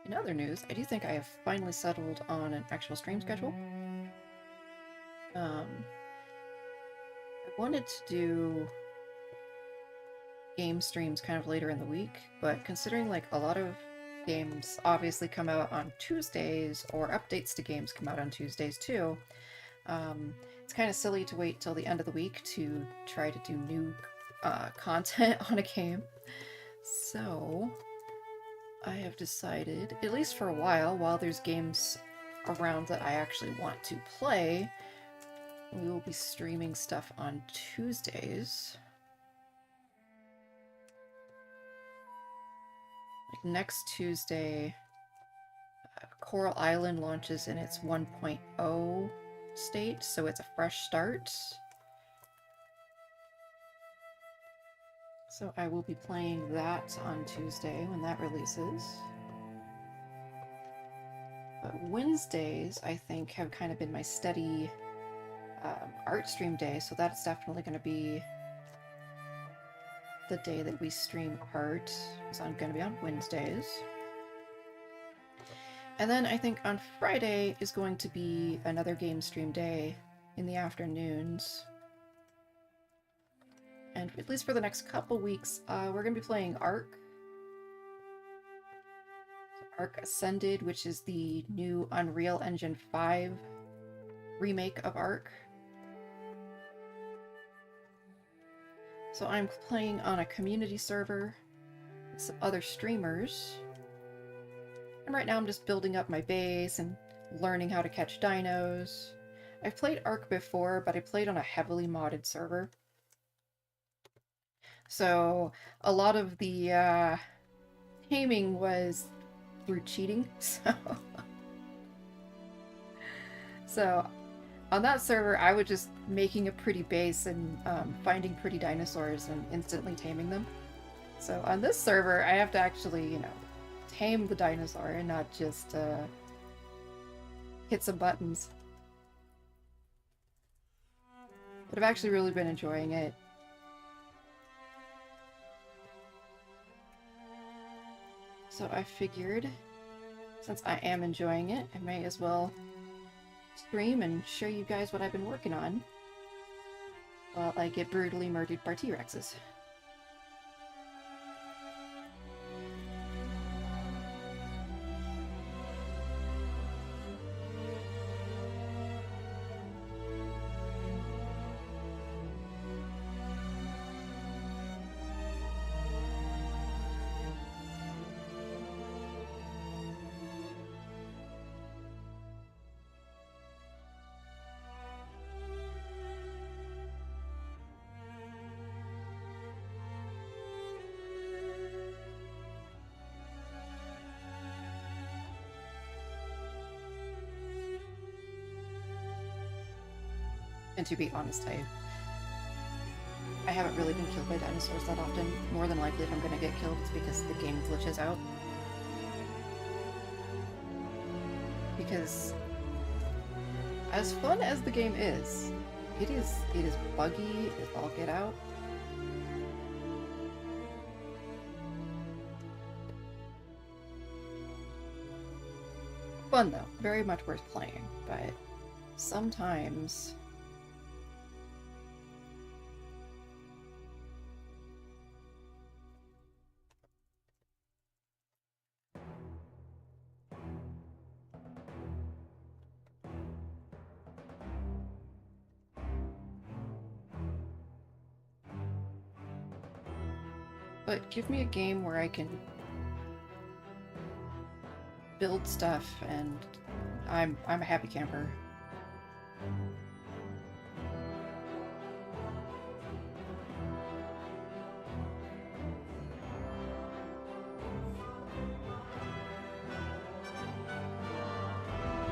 In other news, I do think I have finally settled on an actual stream schedule. I wanted to do game streams kind of later in the week, but considering like a lot of games obviously come out on Tuesdays, or updates to games come out on Tuesdays too, it's kind of silly to wait till the end of the week to try to do new content on a game. So I have decided, at least for a while there's games around that I actually want to play, we will be streaming stuff on Tuesdays. Like next Tuesday, Coral Island launches in its 1.0 state, so it's a fresh start. So I will be playing that on Tuesday when that releases. But Wednesdays, I think, have kind of been my steady art stream day, so that's definitely going to be the day that we stream art. It's going to be on Wednesdays. And then I think on Friday is going to be another game stream day in the afternoons. And at least for the next couple weeks, we're going to be playing Ark. Ark Ascended, which is the new Unreal Engine 5 remake of Ark. So I'm playing on a community server with some other streamers. And right now I'm just building up my base and learning how to catch dinos. I've played Ark before, but I played on a heavily modded server. So a lot of the taming was through cheating, so on that server I was just making a pretty base and finding pretty dinosaurs and instantly taming them. So on this server I have to actually, you know, tame the dinosaur and not just hit some buttons. But I've actually really been enjoying it. So I figured, since I am enjoying it, I may as well stream and show you guys what I've been working on while I get brutally murdered by T-Rexes. And to be honest, I haven't really been killed by dinosaurs that often. More than likely if I'm gonna get killed, it's because the game glitches out. Because as fun as the game is, it is buggy as all get out. Fun though, very much worth playing, but sometimes but give me a game where I can build stuff and I'm a happy camper.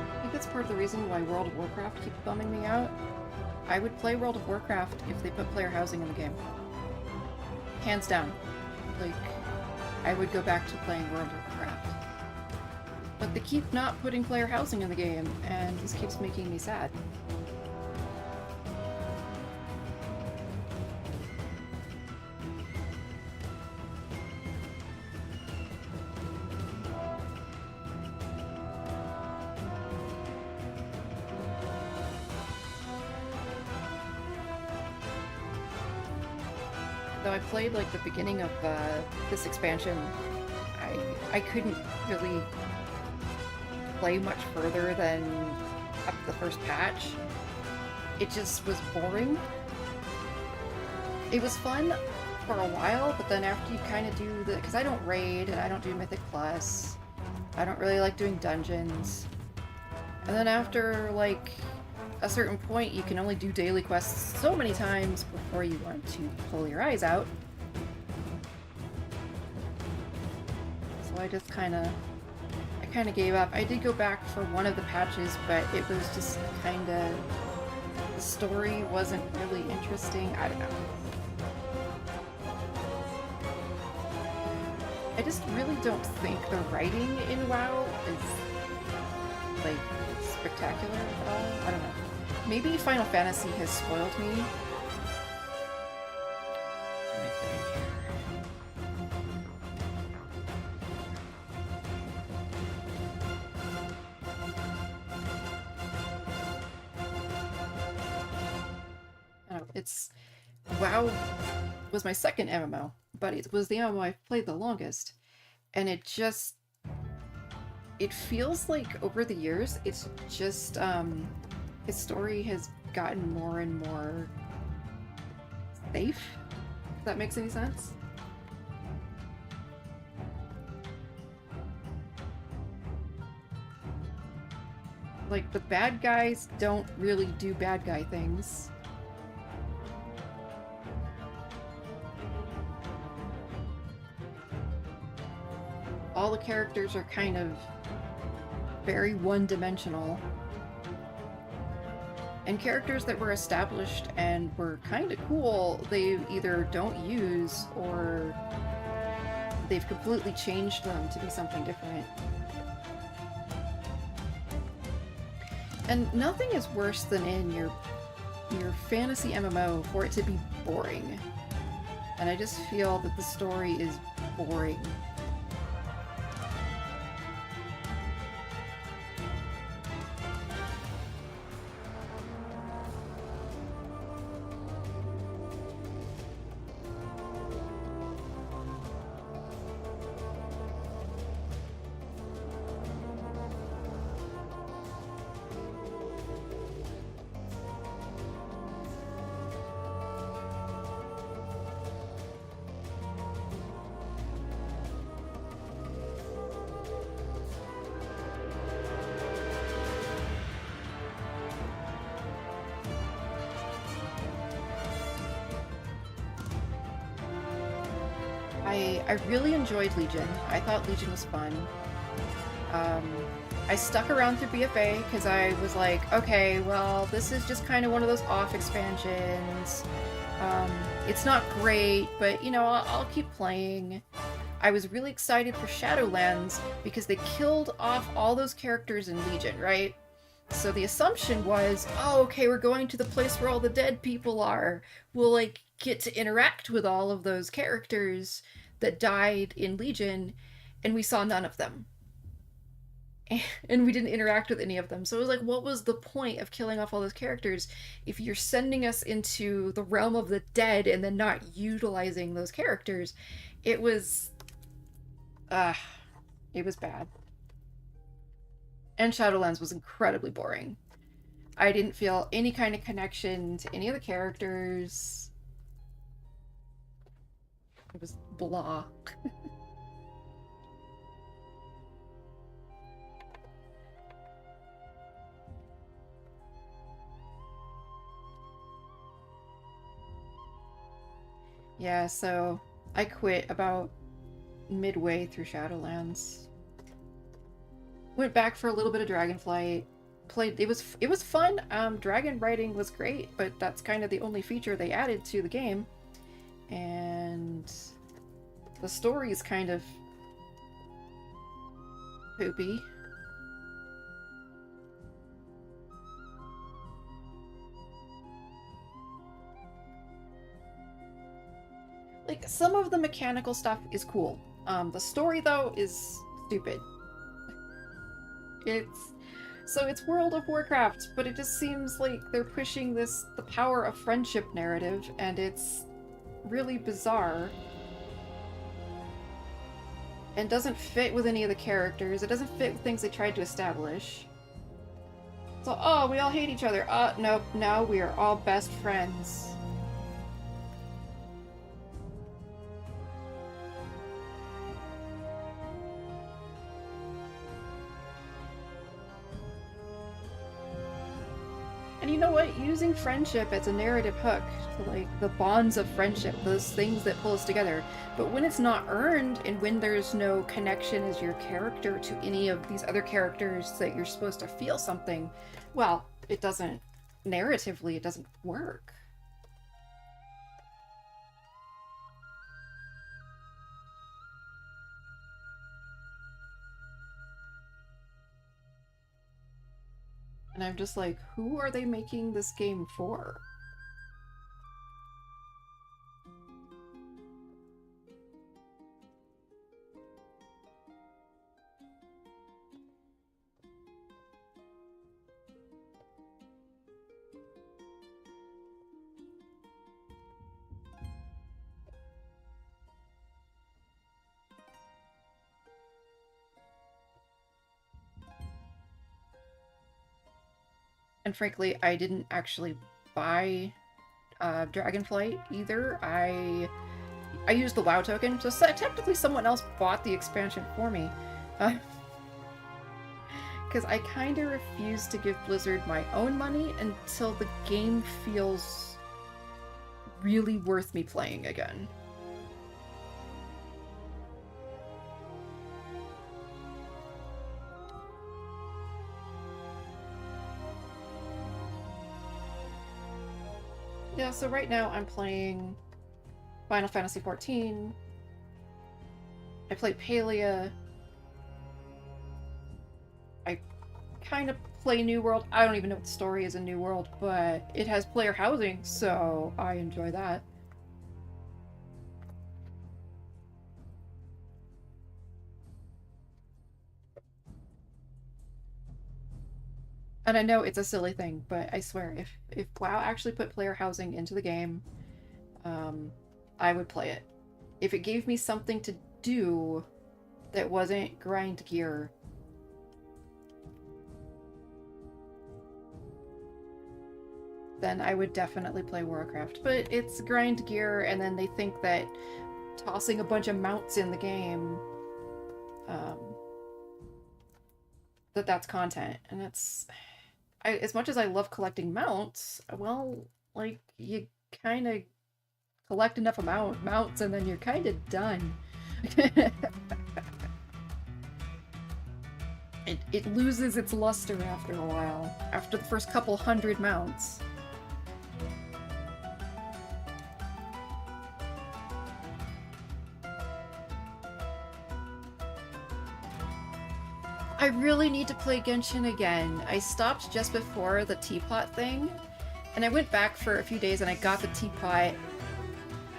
I think that's part of the reason why World of Warcraft keeps bumming me out. I would play World of Warcraft if they put player housing in the game. Hands down. Like, I would go back to playing World of Warcraft. But they keep not putting player housing in the game, and this keeps making me sad. Though I played like the beginning of this expansion, I couldn't really play much further than up the first patch. It just was boring. It was fun for a while, but then after you kind of do the... because I don't raid, and I don't do Mythic Plus. I don't really like doing dungeons. And then after, like, a certain point, you can only do daily quests so many times before you want to pull your eyes out. So I just kind of gave up. I did go back for one of the patches, but it was just kind of... the story wasn't really interesting. I don't know. I just really don't think the writing in WoW is, like, spectacular at all. I don't know. Maybe Final Fantasy has spoiled me. WoW was my second MMO, but it was the MMO I've played the longest, and it feels like over the years, it's just, his story has gotten more and more safe, If that makes any sense? Like, the bad guys don't really do bad guy things. All the characters are kind of very one-dimensional. And characters that were established and were kind of cool, they either don't use or they've completely changed them to be something different. And nothing is worse than in your fantasy MMO for it to be boring. And I just feel that the story is boring. I really enjoyed Legion. I thought Legion was fun. I stuck around through BFA because I was like, okay, well, this is just kind of one of those off expansions. It's not great, but, you know, I'll keep playing. I was really excited for Shadowlands because they killed off all those characters in Legion, right? So the assumption was, oh, okay, we're going to the place where all the dead people are. We'll, like, get to interact with all of those characters that died in Legion, and we saw none of them. And we didn't interact with any of them. So it was like, what was the point of killing off all those characters if you're sending us into the realm of the dead and then not utilizing those characters? It was... it was bad. And Shadowlands was incredibly boring. I didn't feel any kind of connection to any of the characters. It was blah. Yeah, so I quit about midway through Shadowlands. Went back for a little bit of Dragonflight. Played it was fun. Dragon riding was great, but that's kind of the only feature they added to the game. And the story is kind of poopy. Like, some of the mechanical stuff is cool. The story, though, is stupid. It's World of Warcraft, but it just seems like they're pushing the power of friendship narrative, and it's really bizarre. And doesn't fit with any of the characters. It doesn't fit with things they tried to establish. So, oh, we all hate each other. Nope, now we are all best friends. And you know what? Using friendship as a narrative hook, to, like, the bonds of friendship, those things that pull us together. But when it's not earned, and when there's no connection as your character to any of these other characters that you're supposed to feel something, well, it doesn't, narratively, it doesn't work. And I'm just like, who are they making this game for? And frankly, I didn't actually buy Dragonflight either. I I used the WoW token, so technically someone else bought the expansion for me. Because I kind of refuse to give Blizzard my own money until the game feels really worth me playing again. Yeah, so right now I'm playing Final Fantasy XIV. I play Palia. I kind of play New World. I don't even know what the story is in New World, but it has player housing, so I enjoy that. And I know it's a silly thing, but I swear, if WoW actually put player housing into the game, I would play it. If it gave me something to do that wasn't grind gear, then I would definitely play Warcraft. But it's grind gear, and then they think that tossing a bunch of mounts in the game, that's content, and that's... as much as I love collecting mounts, well, like, you kind of collect enough mounts and then you're kind of done. It loses its luster after a while, after the first couple hundred mounts. I really need to play Genshin again. I stopped just before the teapot thing, and I went back for a few days and I got the teapot,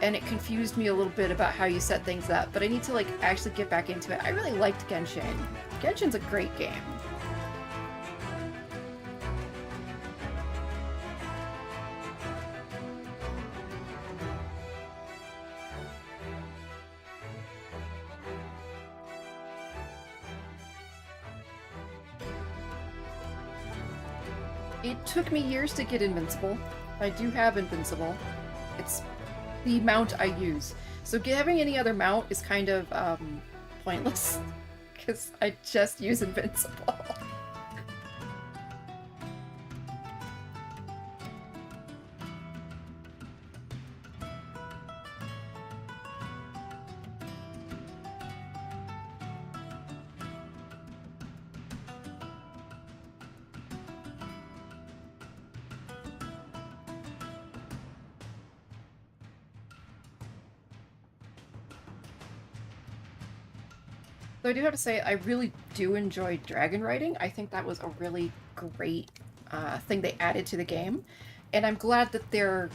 and it confused me a little bit about how you set things up, but I need to, like, actually get back into it. I really liked Genshin. Genshin's a great game. It took me years to get Invincible. I do have Invincible. It's the mount I use. So having any other mount is kind of pointless, because I just use Invincible. So I do have to say, I really do enjoy dragon riding. I think that was a really great thing they added to the game. And I'm glad that they're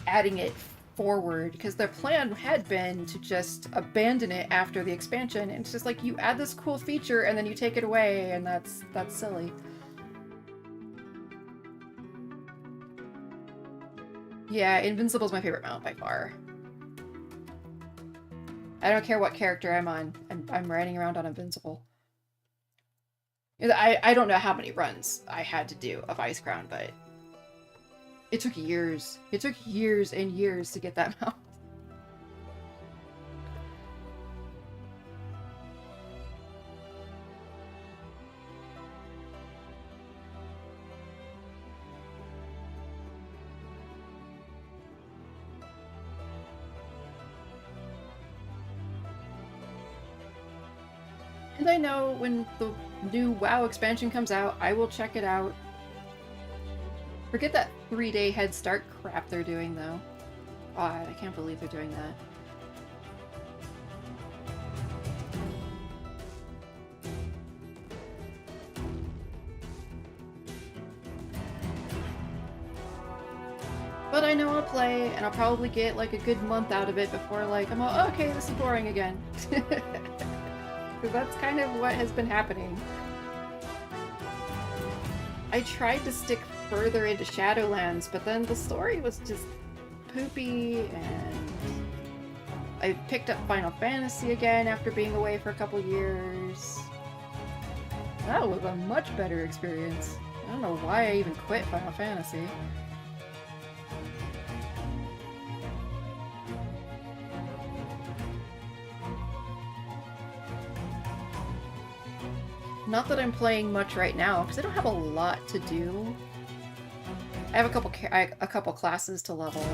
adding it forward, because their plan had been to just abandon it after the expansion. And it's just like, you add this cool feature and then you take it away, and that's silly. Yeah, Invincible's my favorite mount by far. I don't care what character I'm on. I'm riding around on Invincible. I don't know how many runs I had to do of Ice Crown, but it took years. It took years and years to get that mount. And I know when the new WoW expansion comes out, I will check it out. Forget that 3-day head start crap they're doing, though. God, I can't believe they're doing that. But I know I'll play, and I'll probably get like a good month out of it before, like, I'm all, okay, this is boring again. Because that's kind of what has been happening. I tried to stick further into Shadowlands, but then the story was just poopy, and I picked up Final Fantasy again after being away for a couple years. That was a much better experience. I don't know why I even quit Final Fantasy. Not that I'm playing much right now, because I don't have a lot to do. I have a couple classes to level,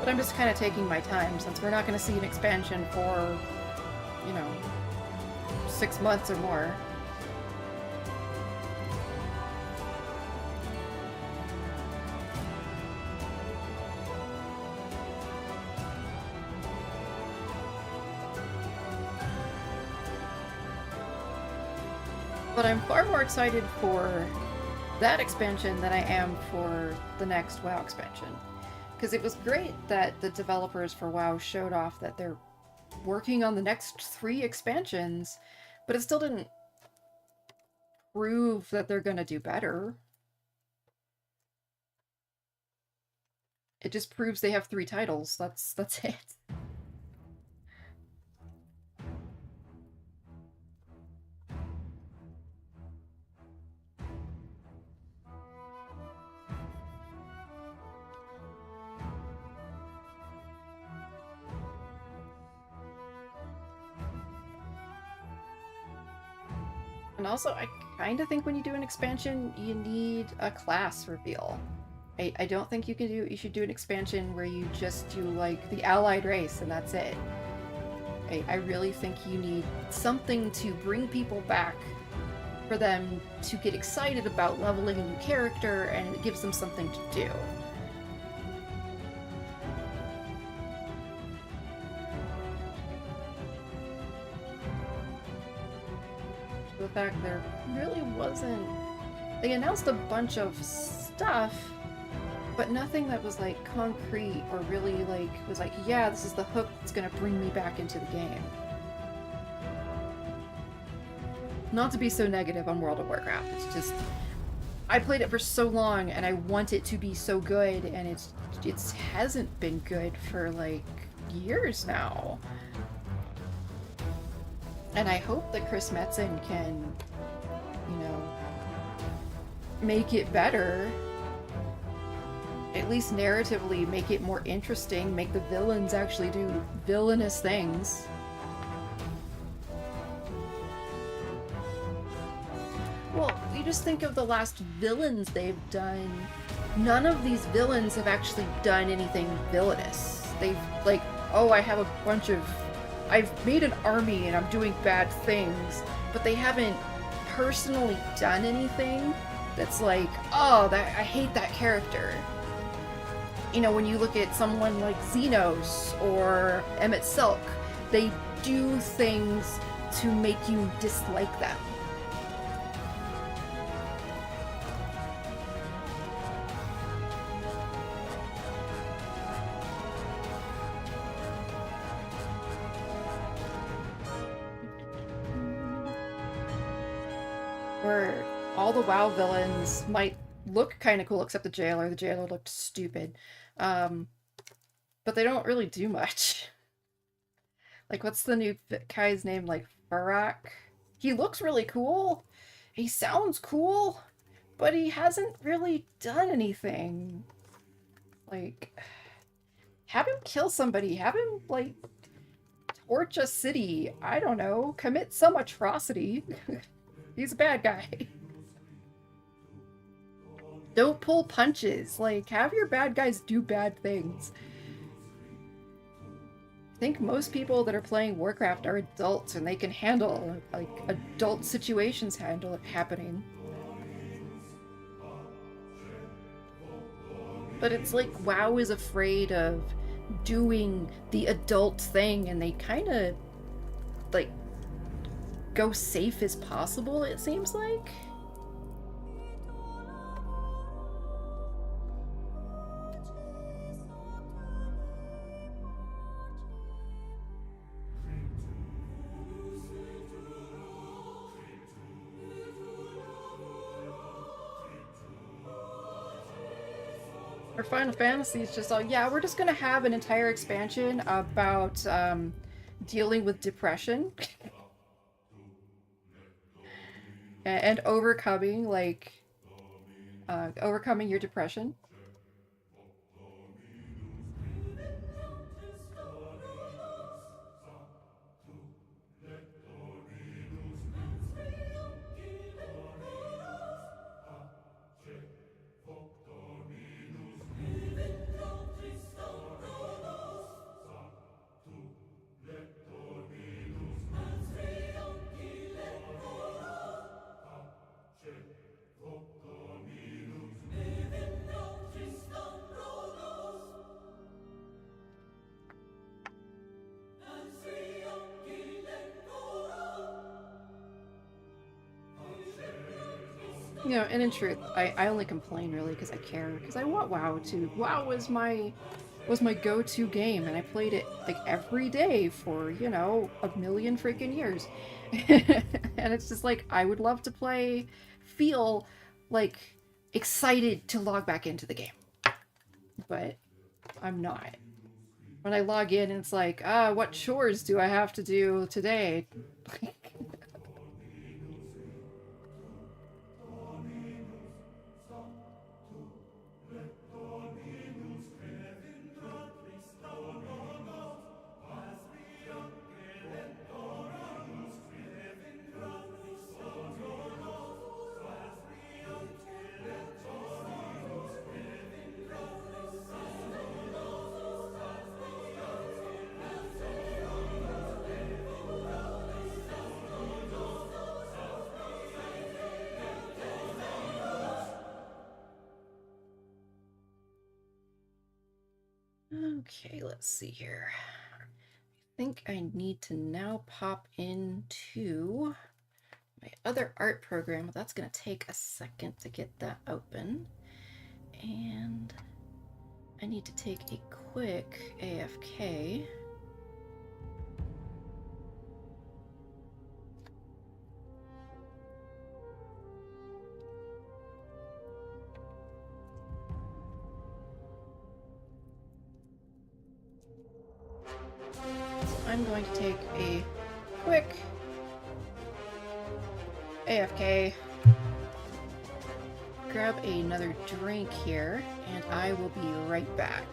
but I'm just kind of taking my time since we're not going to see an expansion for, you know, 6 months or more. But I'm far more excited for that expansion than I am for the next WoW expansion. Because it was great that the developers for WoW showed off that they're working on the next 3 expansions, but it still didn't prove that they're gonna do better. It just proves they have 3 titles. That's it. And also, I kind of think when you do an expansion, you need a class reveal. I don't think you should do an expansion where you just do, like, the allied race and that's it. I really think you need something to bring people back for them to get excited about leveling a new character, and it gives them something to do. The fact there really wasn't... They announced a bunch of stuff, but nothing that was, like, concrete or really, like, was like, yeah, this is the hook that's gonna bring me back into the game. Not to be so negative on World of Warcraft, it's just... I played it for so long, and I want it to be so good, and it hasn't been good for, like, years now. And I hope that Chris Metzen can, you know, make it better. At least narratively make it more interesting, make the villains actually do villainous things. Well, you just think of the last villains they've done. None of these villains have actually done anything villainous. They've, like, oh, I have a bunch of... I've made an army and I'm doing bad things, but they haven't personally done anything that's like, oh, I hate that character. You know, when you look at someone like Xenos or Emmett Silk, they do things to make you dislike them. Where all the WoW villains might look kind of cool, except the jailer. The jailer looked stupid. But they don't really do much. Like, what's the new guy's name? Like, Farak? He looks really cool. He sounds cool. But he hasn't really done anything. Like, have him kill somebody. Have him, like, torch a city. I don't know. Commit some atrocity. He's a bad guy. Don't pull punches. Like, have your bad guys do bad things. I think most people that are playing Warcraft are adults and they can handle, like, adult situations happening. But it's like WoW is afraid of doing the adult thing, and they kind of, like, go safe as possible, it seems like. Or Final Fantasy is just all, yeah, we're just gonna have an entire expansion about dealing with depression. And overcoming, like, overcoming your depression. You know, and in truth, I only complain really because I care, because I want WoW to. WoW was my go-to game, and I played it like every day for, you know, a million freaking years. And it's just like I would love to feel like excited to log back into the game, but I'm not. When I log in, it's like, what chores do I have to do today? Okay, let's see here. I think I need to now pop into my other art program. That's going to take a second to get that open. And I need to take a quick AFK. So I'm going to take a quick AFK, grab another drink here, and I will be right back.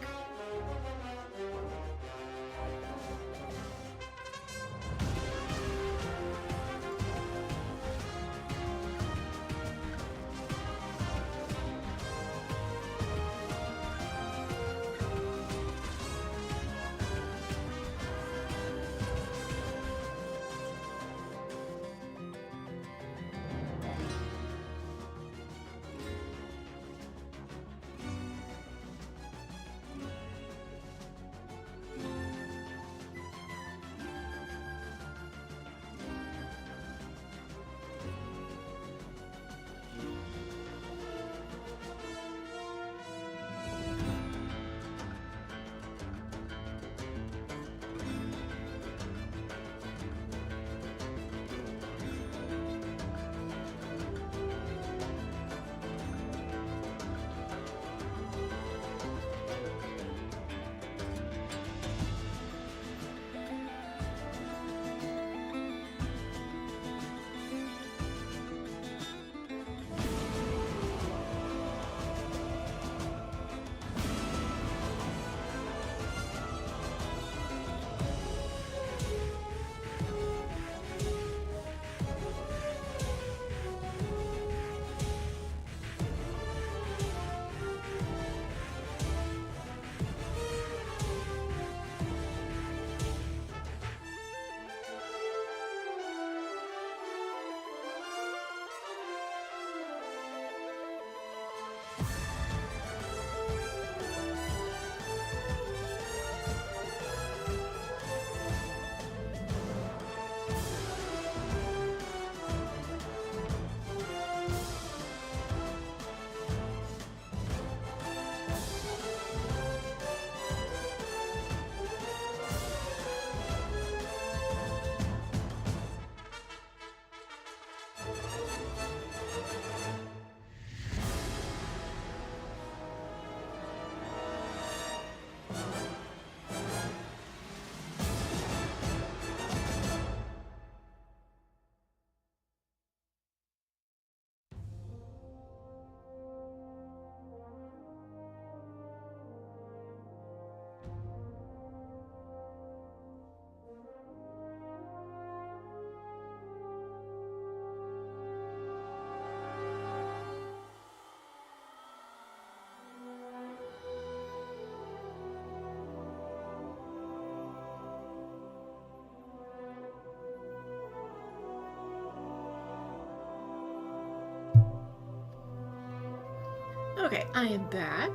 Okay, I am back.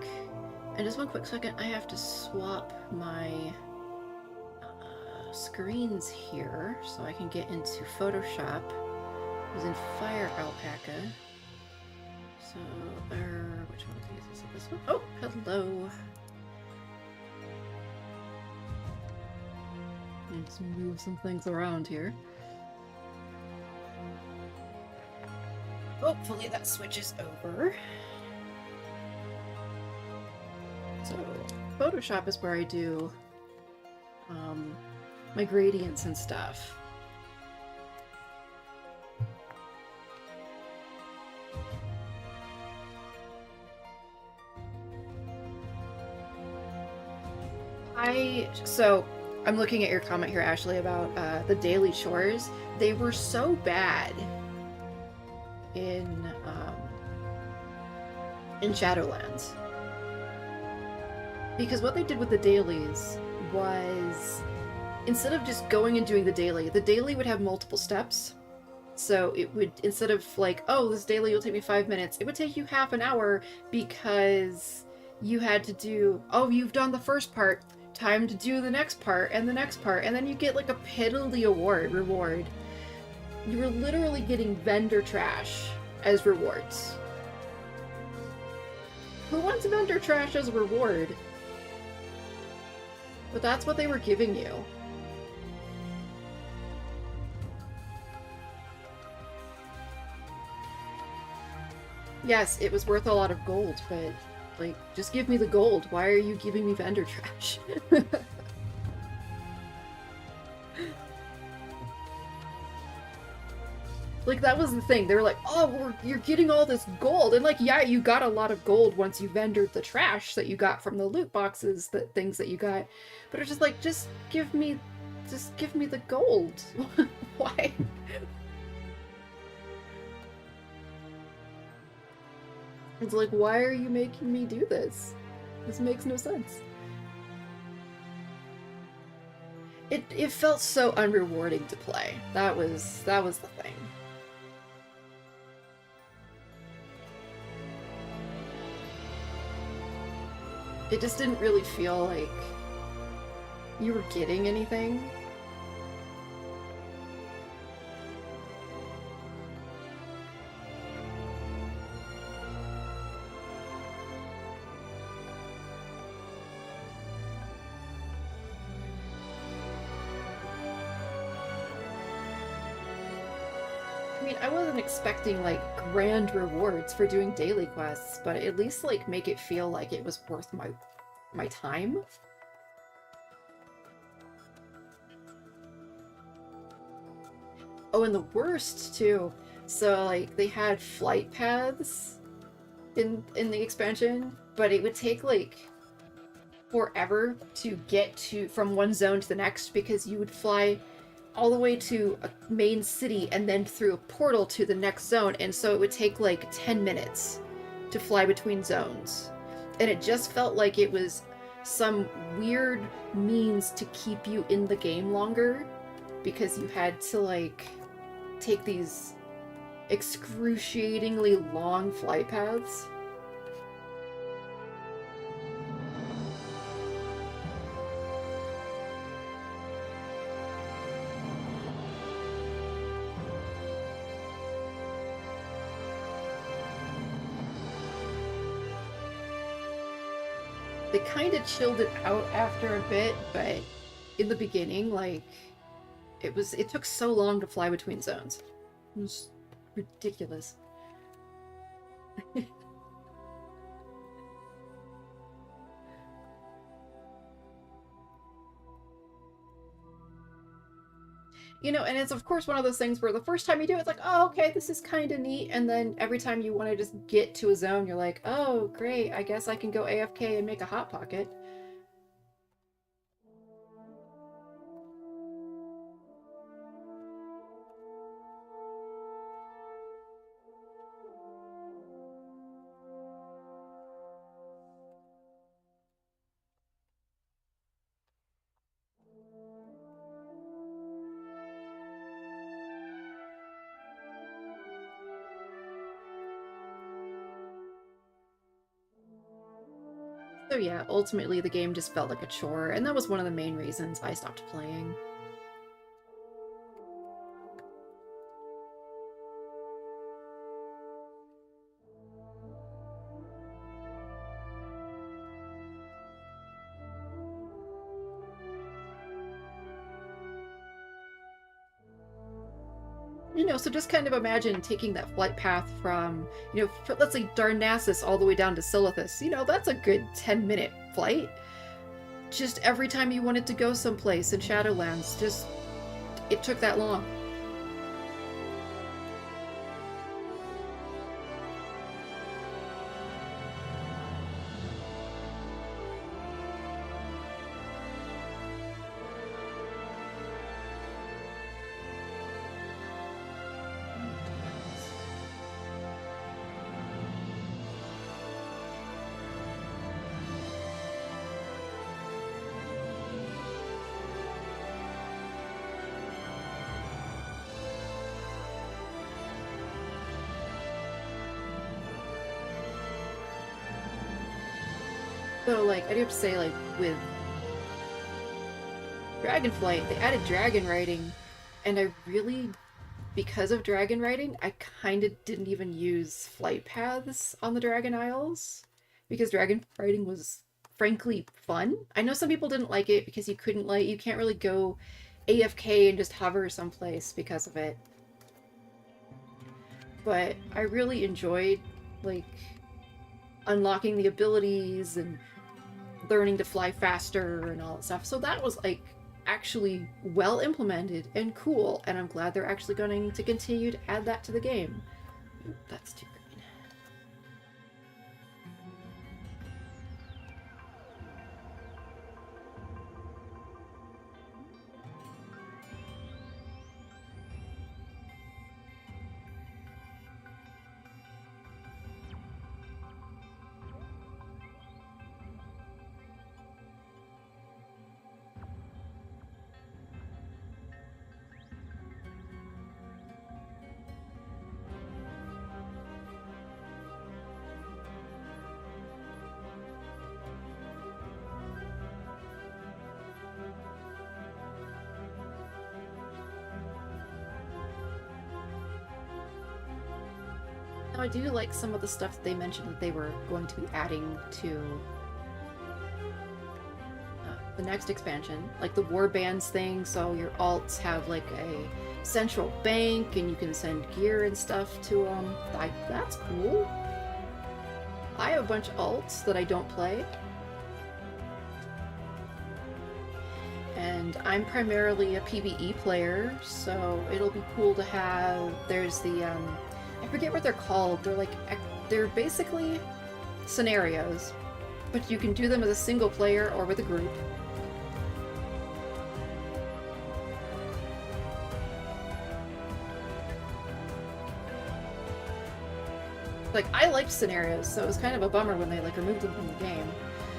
And just one quick second, I have to swap my screens here so I can get into Photoshop using Fire Alpaca. So, which one of these is it? This one? Oh, hello. Let's move some things around here. Hopefully that switches over. So, Photoshop is where I do my gradients and stuff. So, I'm looking at your comment here, Ashley, about the daily chores. They were so bad in Shadowlands. Because what they did with the dailies was, instead of just going and doing the daily would have multiple steps. So it would, instead of like, oh, this daily will take me 5 minutes, it would take you half an hour because you had to do, oh, you've done the first part, time to do the next part, and then you get like a piddly reward. You were literally getting vendor trash as rewards. Who wants vendor trash as a reward? But that's what they were giving you. Yes, it was worth a lot of gold, but, like, just give me the gold. Why are you giving me vendor trash? Like, that was the thing. They were like, oh, you're getting all this gold. And, like, yeah, you got a lot of gold once you vendored the trash that you got from the loot boxes, the things that you got. But it's just like, just give me the gold. Why? It's like, why are you making me do this? This makes no sense. It felt so unrewarding to play. That was the thing. It just didn't really feel like you were getting anything. I mean, I wasn't expecting, like, grand rewards for doing daily quests, but at least, like, make it feel like it was worth my time. Oh, and the worst, too. So, like, they had flight paths in the expansion, but it would take, like, forever to get from one zone to the next because you would fly all the way to a main city and then through a portal to the next zone, and so it would take like 10 minutes to fly between zones. And it just felt like it was some weird means to keep you in the game longer because you had to like take these excruciatingly long flight paths. They kind of chilled it out after a bit, but in the beginning, like, it took so long to fly between zones. It was ridiculous. You know, and it's of course one of those things where the first time you do it, it's like, oh, okay, this is kind of neat, and then every time you want to just get to a zone, you're like, oh, great, I guess I can go AFK and make a Hot Pocket. So yeah, ultimately the game just felt like a chore, and that was one of the main reasons I stopped playing. You know, so just kind of imagine taking that flight path from, you know, let's say Darnassus all the way down to Silithus. You know, that's a good 10-minute flight. Just every time you wanted to go someplace in Shadowlands, just it took that long. So, like, I do have to say, like, with Dragonflight, they added dragon riding, and I really, because of dragon riding, I kind of didn't even use flight paths on the Dragon Isles, because dragon riding was, frankly, fun. I know some people didn't like it because you can't really go AFK and just hover someplace because of it. But I really enjoyed, like, unlocking the abilities and learning to fly faster and all that stuff. So that was like actually well implemented and cool, and I'm glad they're actually going to continue to add that to the game. Ooh, that's too green. Now I do like some of the stuff that they mentioned that they were going to be adding to the next expansion, like the warbands thing, so your alts have like a central bank and you can send gear and stuff to them. That's cool. I have a bunch of alts that I don't play. And I'm primarily a PvE player, so it'll be cool to have, there's the, I forget what they're called, they're basically scenarios, but you can do them as a single player or with a group. Like, I liked scenarios, so it was kind of a bummer when they, like, removed them from the game.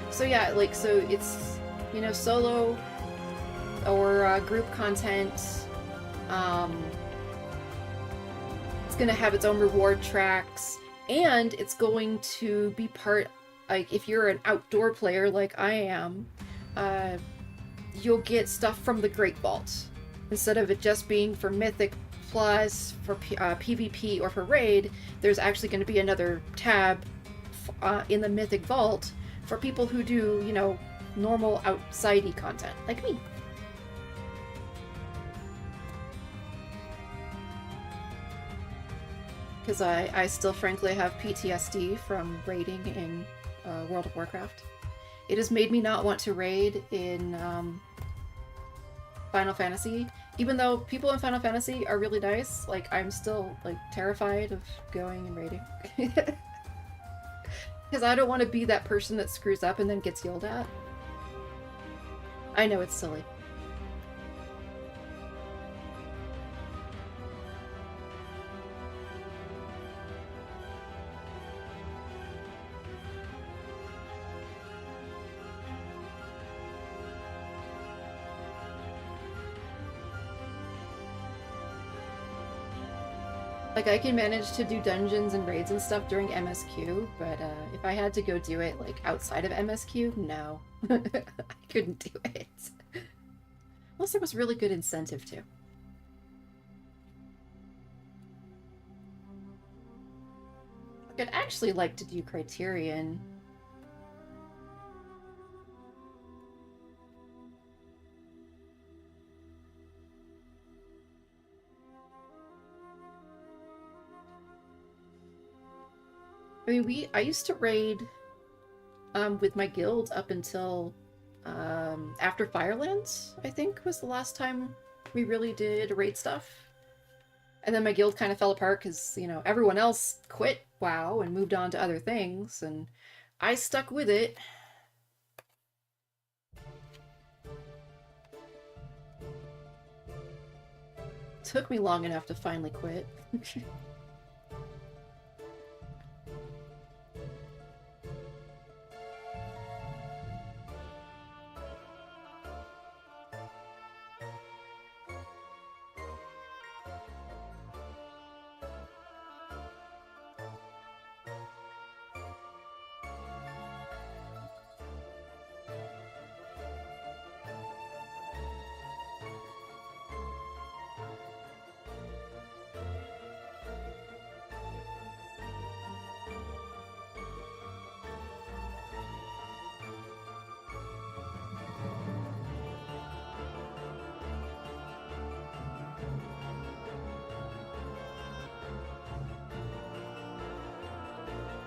So yeah, like, so it's, you know, solo or group content. It's gonna have its own reward tracks, and it's going to be part, like, if you're an outdoor player like I am, you'll get stuff from the Great Vault. Instead of it just being for Mythic Plus, for PvP, or for Raid, there's actually going to be another tab in the Mythic Vault for people who do, you know, normal outsidey content, like me. Because I still frankly have PTSD from raiding in World of Warcraft. It has made me not want to raid in Final Fantasy. Even though people in Final Fantasy are really nice, like, I'm still, like, terrified of going and raiding. Because I don't want to be that person that screws up and then gets yelled at. I know it's silly. Like, I can manage to do dungeons and raids and stuff during MSQ, but if I had to go do it, like, outside of MSQ, no. I couldn't do it. Unless there was really good incentive to. Like, I'd actually like to do Criterion. I mean, I used to raid with my guild up until after Firelands, I think, was the last time we really did raid stuff. And then my guild kind of fell apart because, you know, everyone else quit WoW and moved on to other things, and I stuck with it. Took me long enough to finally quit.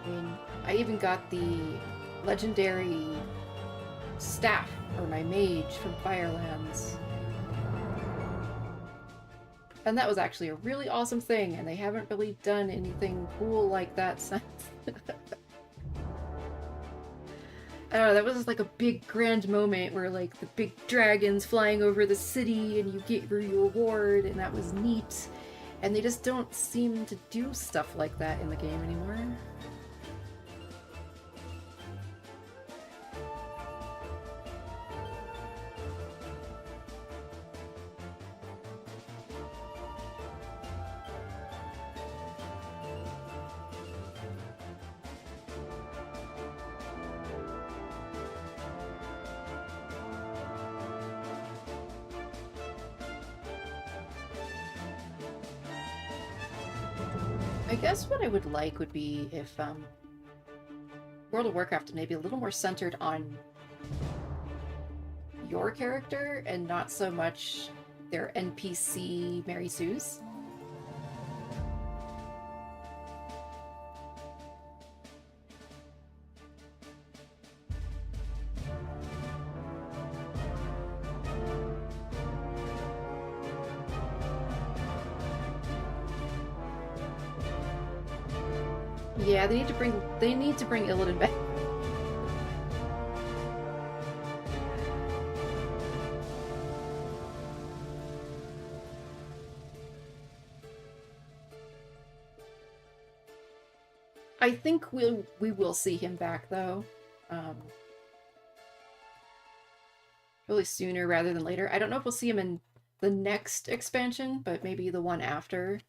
I mean, I even got the legendary staff for my mage from Firelands. And that was actually a really awesome thing, and they haven't really done anything cool like that since. I don't know, that was just like a big grand moment where like the big dragons flying over the city and you get your reward, and that was neat. And they just don't seem to do stuff like that in the game anymore. I guess what I would like would be if World of Warcraft may be a little more centered on your character and not so much their NPC Mary Sue's. Yeah, they need to bring Illidan back. I think we will see him back though. Really sooner rather than later. I don't know if we'll see him in the next expansion, but maybe the one after.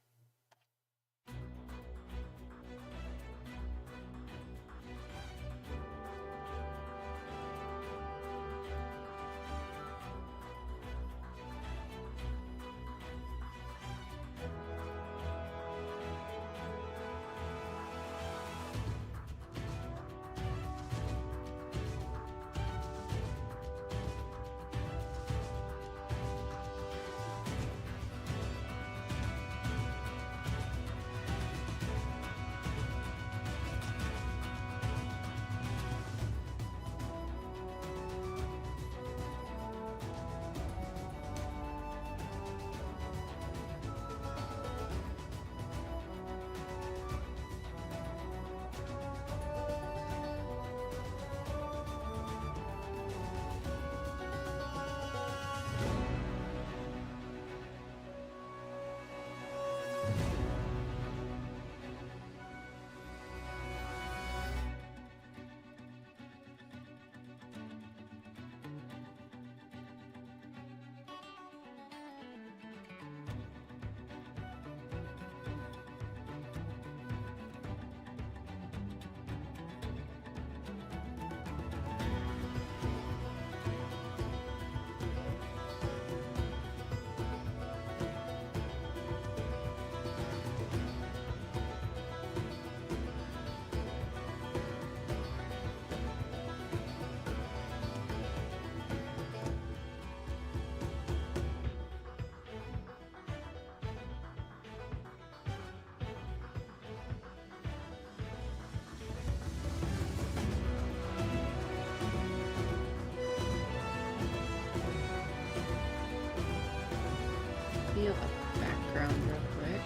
of a background real quick.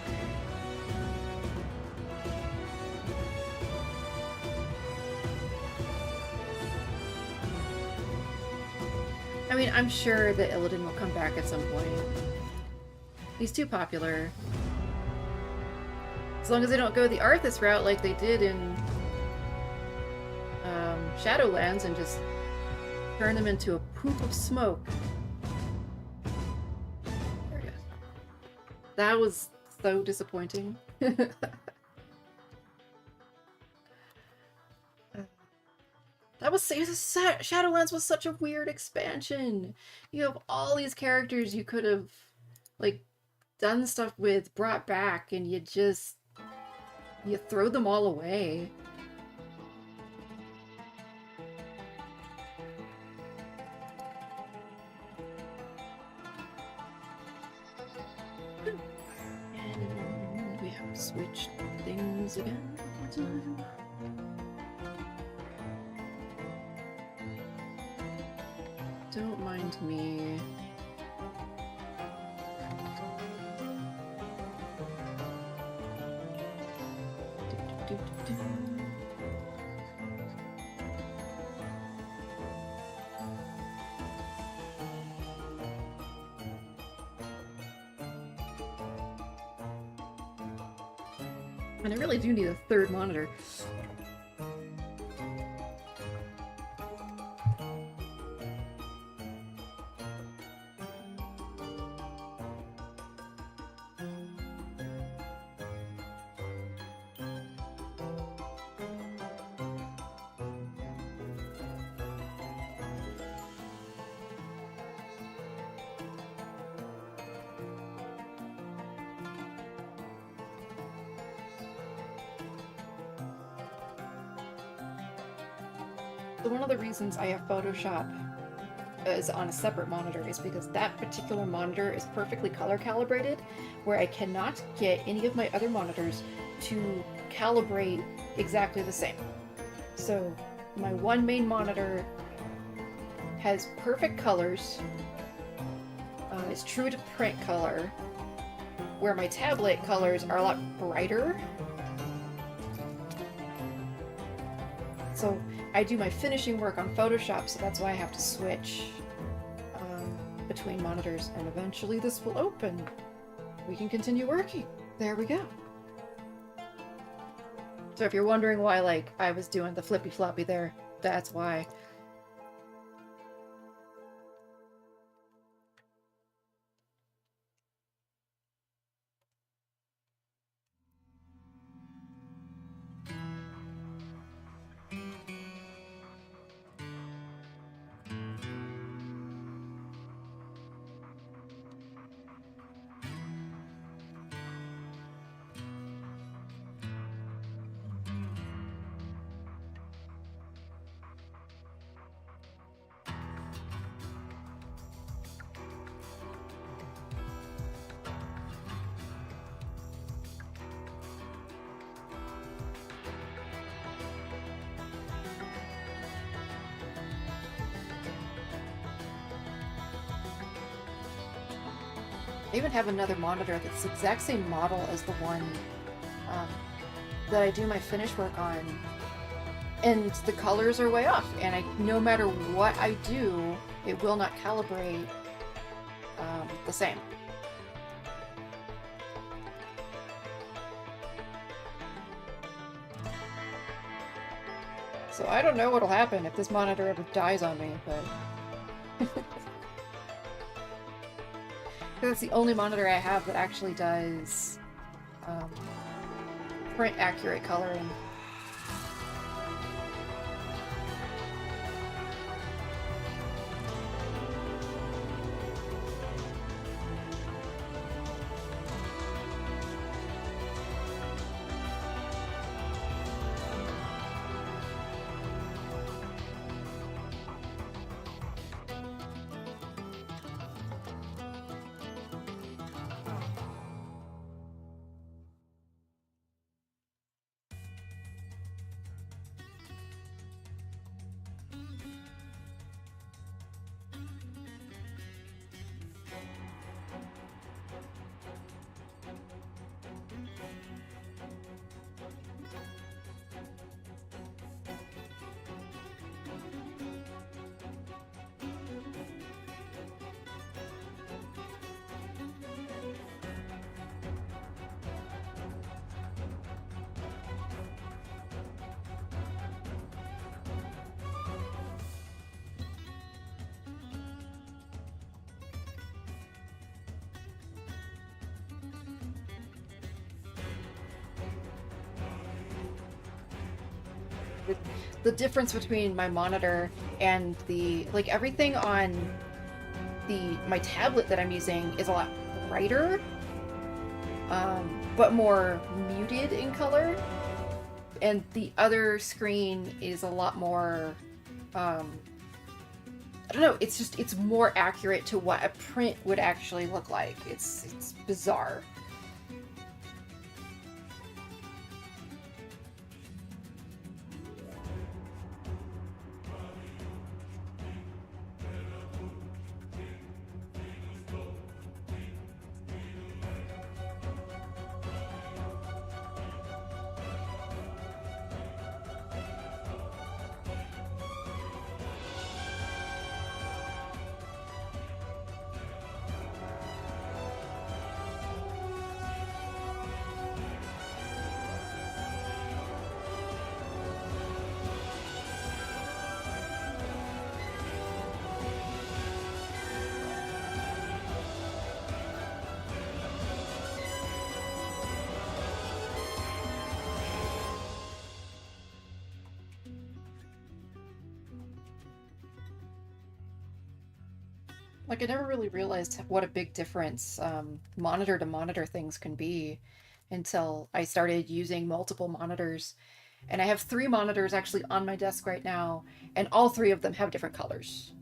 I mean, I'm sure that Illidan will come back at some point. He's too popular. As long as they don't go the Arthas route like they did in Shadowlands and just turn them into a poop of smoke. There it is. That was so disappointing. Shadowlands was such a weird expansion. You have all these characters you could have, like, done stuff with, brought back, and you throw them all away. And we have switched things again. Don't mind me. And I really do need a third monitor. So one of the reasons I have Photoshop is on a separate monitor is because that particular monitor is perfectly color calibrated, where I cannot get any of my other monitors to calibrate exactly the same. So my one main monitor has perfect colors, it's true to print color, where my tablet colors are a lot brighter. So I do my finishing work on Photoshop, so that's why I have to switch between monitors, and eventually this will open. We can continue working. There we go. So if you're wondering why, like, I was doing the flippy floppy there, that's why. I even have another monitor that's the exact same model as the one that I do my finish work on, and the colors are way off, and no matter what I do, it will not calibrate the same. So I don't know what'll happen if this monitor ever dies on me, but... That's the only monitor I have that actually does print accurate coloring. the difference between my monitor and the, like, everything on my tablet that I'm using is a lot brighter, but more muted in color, and the other screen is a lot more, I don't know, it's more accurate to what a print would actually look like. It's bizarre. Like, I never really realized what a big difference monitor to monitor things can be until I started using multiple monitors. And I have 3 monitors actually on my desk right now, and all 3 of them have different colors.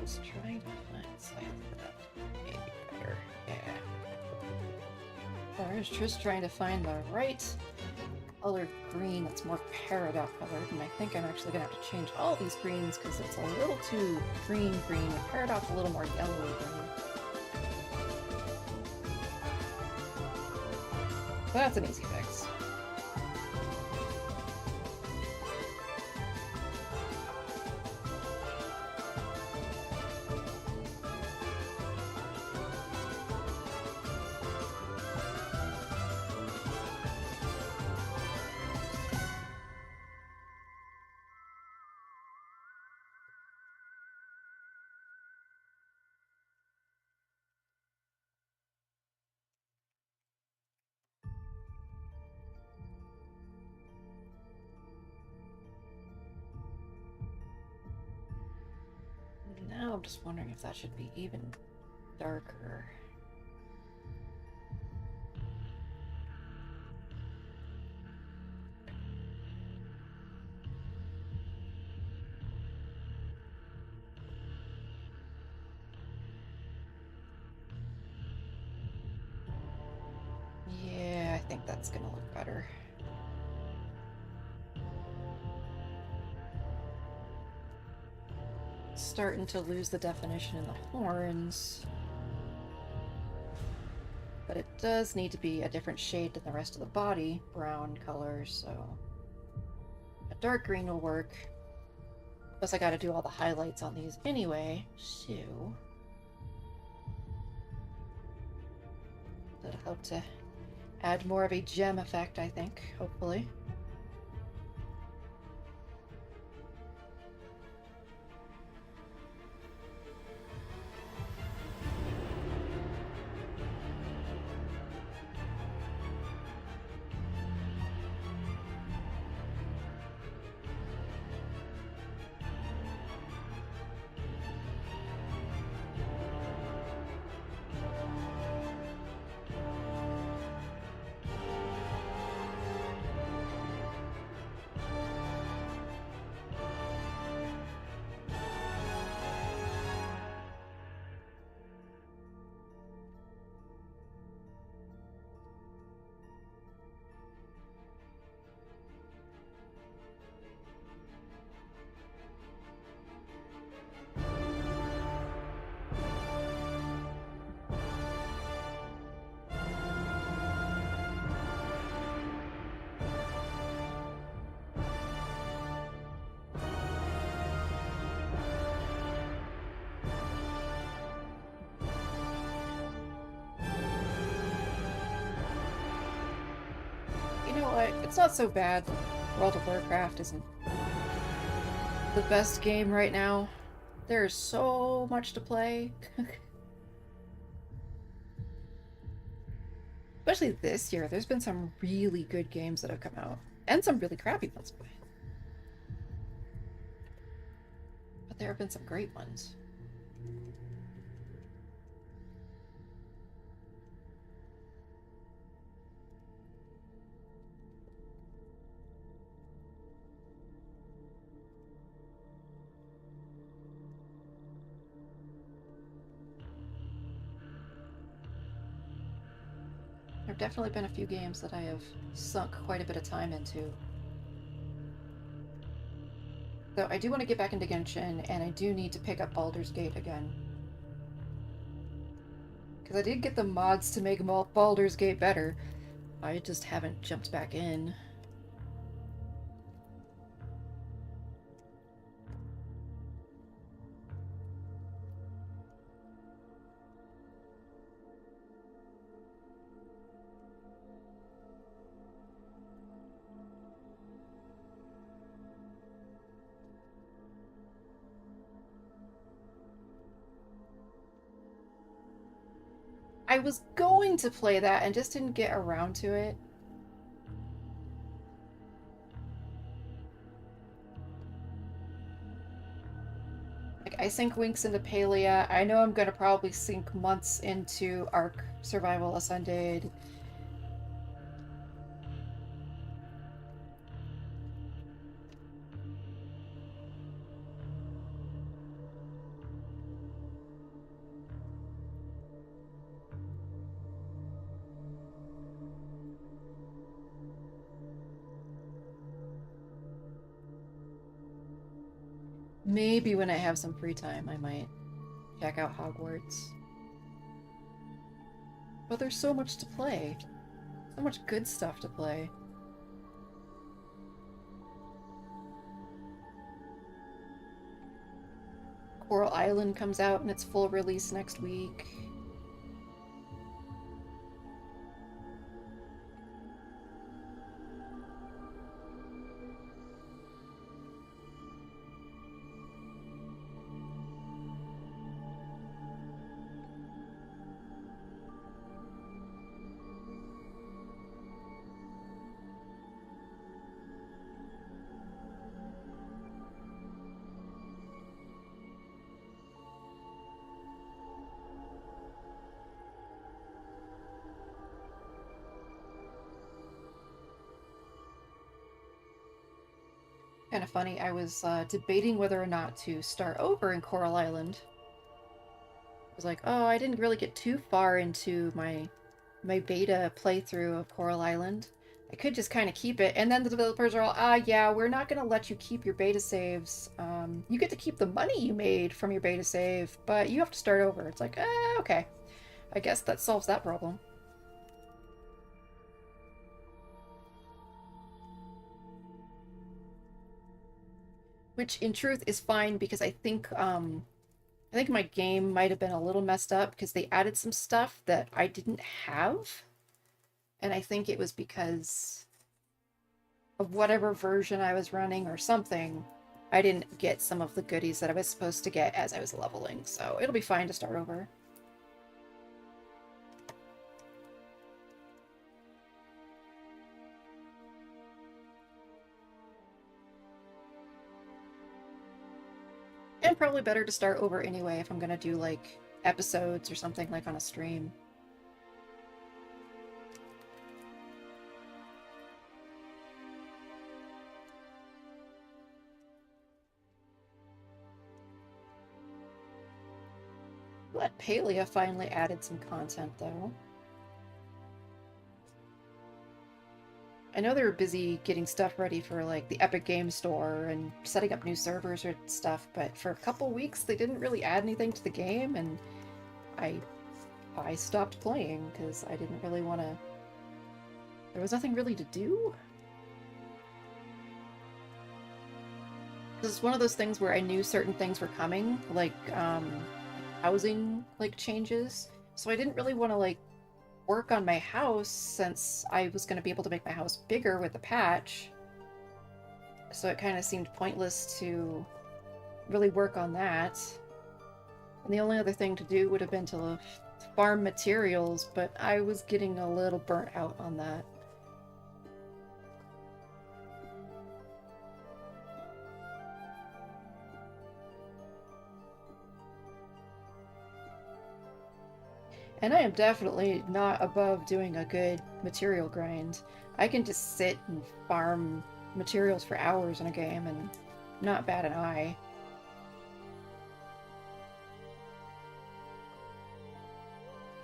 Just trying to find something that maybe better. Yeah. I was just trying to find the right colored green that's more peridot colored, and I think I'm actually gonna have to change all these greens because it's a little too green. Peridot's a little more yellow green. That's an easy fix. Now I'm just wondering if that should be even darker. Yeah, I think that's gonna look better. Starting to lose the definition in the horns. But it does need to be a different shade than the rest of the body, brown color, so a dark green will work. Plus I gotta do all the highlights on these anyway, so that'll help to add more of a gem effect, I think, hopefully. you know what? It's not so bad. World of Warcraft isn't the best game right now. There's so much to play. Especially this year, there's been some really good games that have come out. And some really crappy ones. But there have been some great ones. There have definitely been a few games that I have sunk quite a bit of time into. Though I do want to get back into Genshin, and I do need to pick up Baldur's Gate again. Because I did get the mods to make Baldur's Gate better. I just haven't jumped back in. I was going to play that and just didn't get around to it. Like, I sink Winks into Palia. I know I'm gonna probably sink months into Ark Survival Ascended. Maybe when I have some free time, I might check out Hogwarts. But there's so much to play. So much good stuff to play. Coral Island comes out in its full release next week. Kind of funny, I was debating whether or not to start over in Coral Island. I was like, oh, I didn't really get too far into my beta playthrough of Coral Island. I could just kind of keep it, and then the developers are all, yeah, we're not going to let you keep your beta saves. You get to keep the money you made from your beta save, but you have to start over. It's like, okay. I guess that solves that problem. Which, in truth, is fine, because I think my game might have been a little messed up, because they added some stuff that I didn't have. And I think it was because of whatever version I was running or something. I didn't get some of the goodies that I was supposed to get as I was leveling, so it'll be fine to start over. And probably better to start over anyway if I'm gonna do, like, episodes or something, like, on a stream. But Palia finally added some content, though. I know they were busy getting stuff ready for, like, the Epic Games Store and setting up new servers or stuff, but for a couple weeks they didn't really add anything to the game, and I stopped playing because I didn't really want to... There was nothing really to do. This is one of those things where I knew certain things were coming, like, housing, like, changes, so I didn't really want to, like, work on my house since I was going to be able to make my house bigger with the patch. So it kind of seemed pointless to really work on that. And the only other thing to do would have been to farm materials, but I was getting a little burnt out on that. And I am definitely not above doing a good material grind. I can just sit and farm materials for hours in a game and not bat an eye.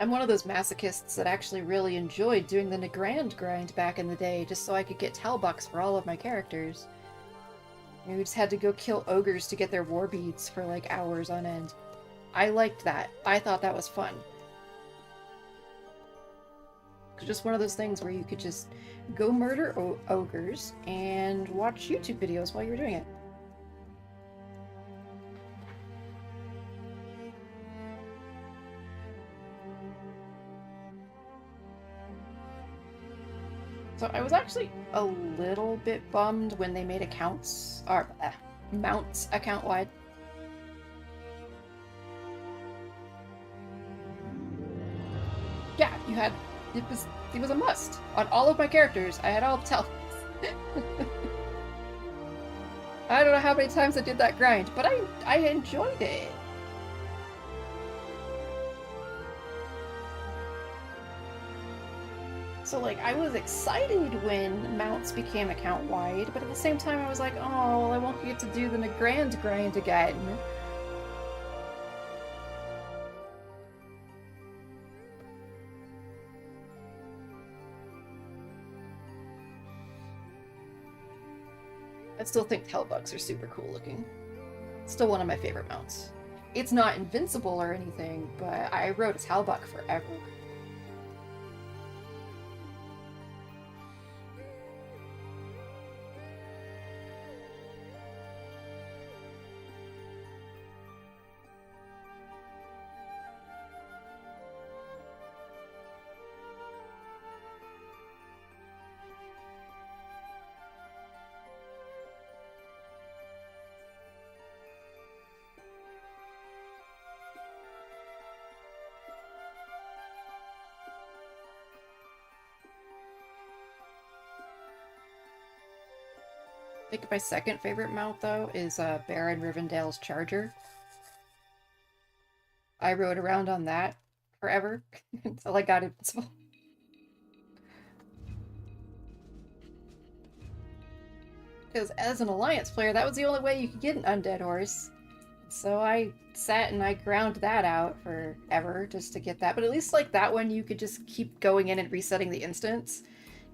I'm one of those masochists that actually really enjoyed doing the Nagrand grind back in the day just so I could get Talbucks for all of my characters. We just had to go kill ogres to get their war beads for like hours on end. I liked that. I thought that was fun. Just one of those things where you could just go murder ogres and watch YouTube videos while you're doing it. So I was actually a little bit bummed when they made accounts, or mounts account-wide. Yeah, you had, it was a must. On all of my characters, I had all the talents. I don't know how many times I did that grind, but I enjoyed it. So, like, I was excited when mounts became account-wide, but at the same time I was like, oh, well, I won't get to do the Nagrand grind again. I still think Hellbugs are super cool looking. Still one of my favorite mounts. It's not invincible or anything, but I rode as Hellbug forever. I think my second favorite mount, though, is Baron Rivendell's Charger. I rode around on that forever until I got invincible. Because as an Alliance player, that was the only way you could get an undead horse. So I sat and I ground that out forever just to get that. But at least like that one, you could just keep going in and resetting the instance.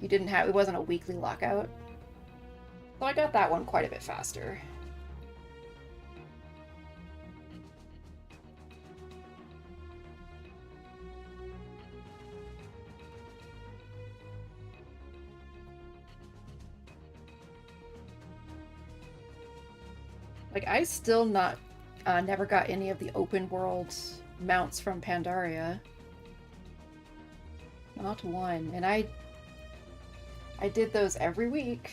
You didn't have, it wasn't a weekly lockout. So I got that one quite a bit faster. Like, I still never got any of the open world mounts from Pandaria. Not one. And I did those every week.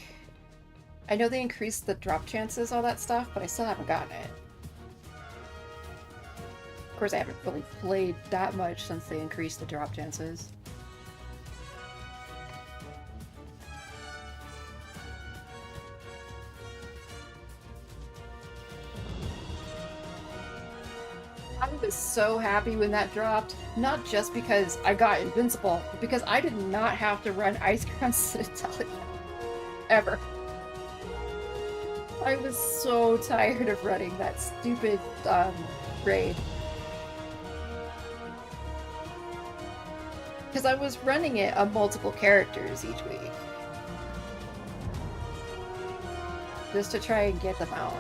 I know they increased the drop chances, all that stuff, but I still haven't gotten it. Of course, I haven't really played that much since they increased the drop chances. I was so happy when that dropped, not just because I got invincible, but because I did not have to run Ice Crown Citadel again. Ever. I was so tired of running that stupid raid. Because I was running it on multiple characters each week. Just to try and get them out.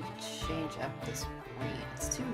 need to change up this green. It's too...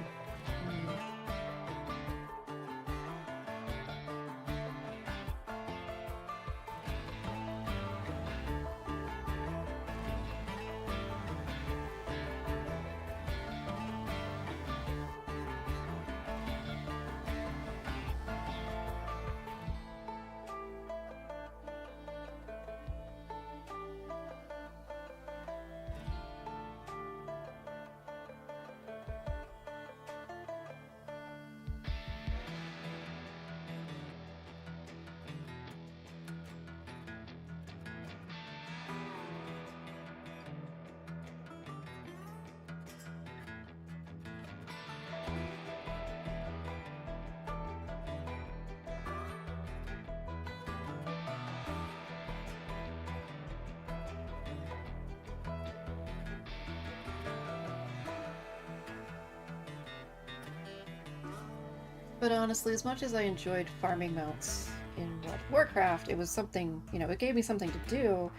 But honestly, as much as I enjoyed farming mounts in World of Warcraft, it was something, you know, it gave me something to do.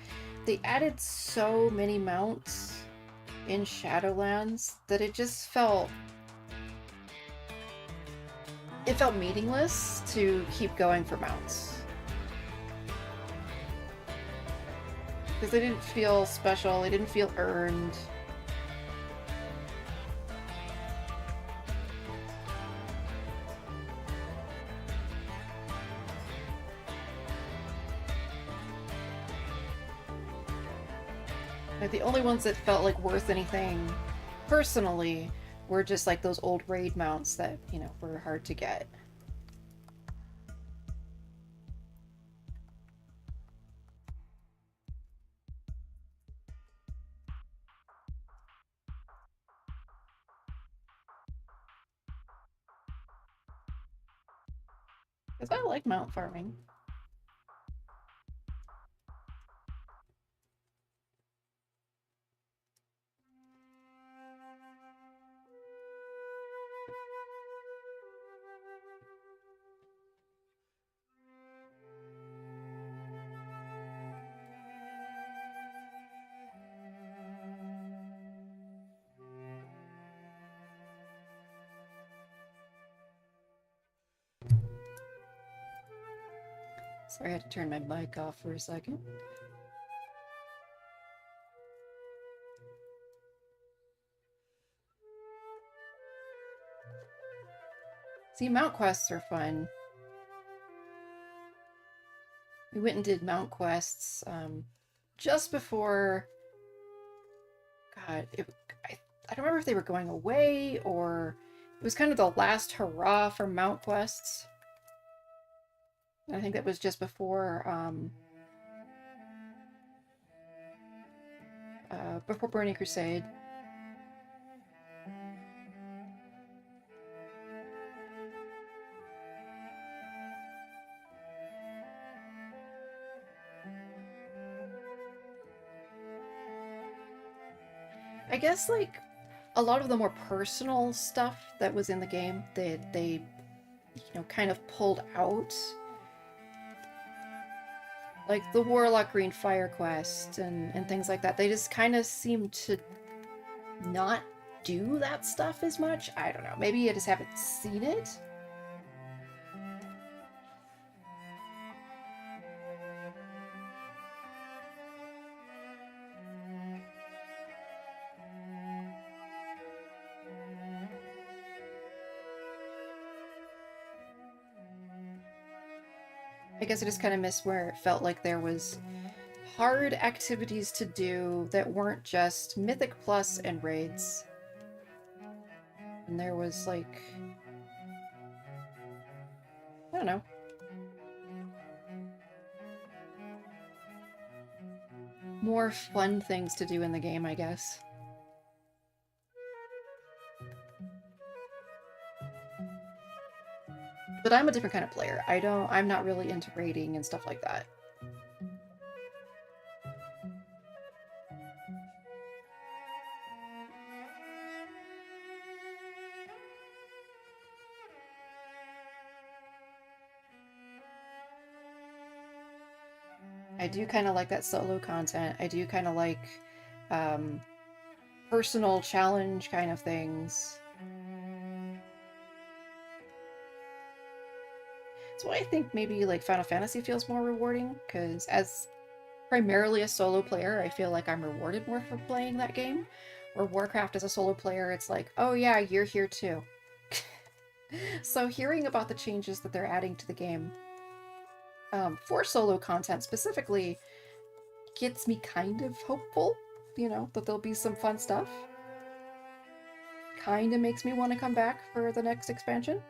They added so many mounts in Shadowlands that it just felt... It felt meaningless to keep going for mounts. Because they didn't feel special, they didn't feel earned. Like, the only ones that felt like worth anything personally were just like those old raid mounts that, you know, were hard to get. Because I like mount farming. Sorry, I had to turn my mic off for a second. See, mount quests are fun. We went and did mount quests just before... God, I don't remember if they were going away or... It was kind of the last hurrah for mount quests. I think that was just before Burning Crusade. I guess, like, a lot of the more personal stuff that was in the game, they you know, kind of pulled out. Like the Warlock Green Fire quest and things like that. They just kind of seem to not do that stuff as much. I don't know. Maybe I just haven't seen it. I guess I just kind of miss where it felt like there was hard activities to do that weren't just Mythic Plus and raids. And there was, like... I don't know. More fun things to do in the game, I guess. But I'm a different kind of player. I'm not really into raiding and stuff like that. I do kind of like that solo content. I do kind of like personal challenge kind of things. So I think maybe like Final Fantasy feels more rewarding, because as primarily a solo player, I feel like I'm rewarded more for playing that game. Or Warcraft as a solo player, it's like, oh yeah, you're here too. So hearing about the changes that they're adding to the game for solo content specifically gets me kind of hopeful, you know, that there'll be some fun stuff. Kind of makes me want to come back for the next expansion.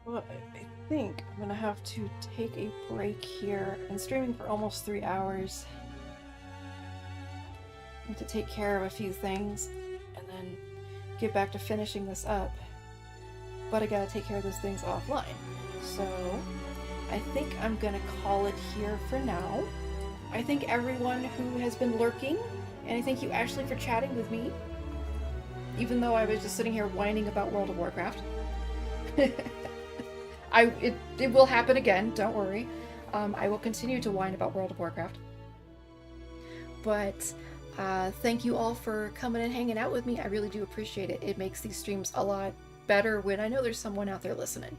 Well, I think I'm gonna have to take a break here. I've been streaming for almost 3 hours. I need to take care of a few things and then get back to finishing this up. But I gotta take care of those things offline. So I think I'm gonna call it here for now. I thank everyone who has been lurking, and I thank you, Ashley, for chatting with me, even though I was just sitting here whining about World of Warcraft. It will happen again, don't worry. I will continue to whine about World of Warcraft. But thank you all for coming and hanging out with me. I really do appreciate it. It makes these streams a lot better when I know there's someone out there listening.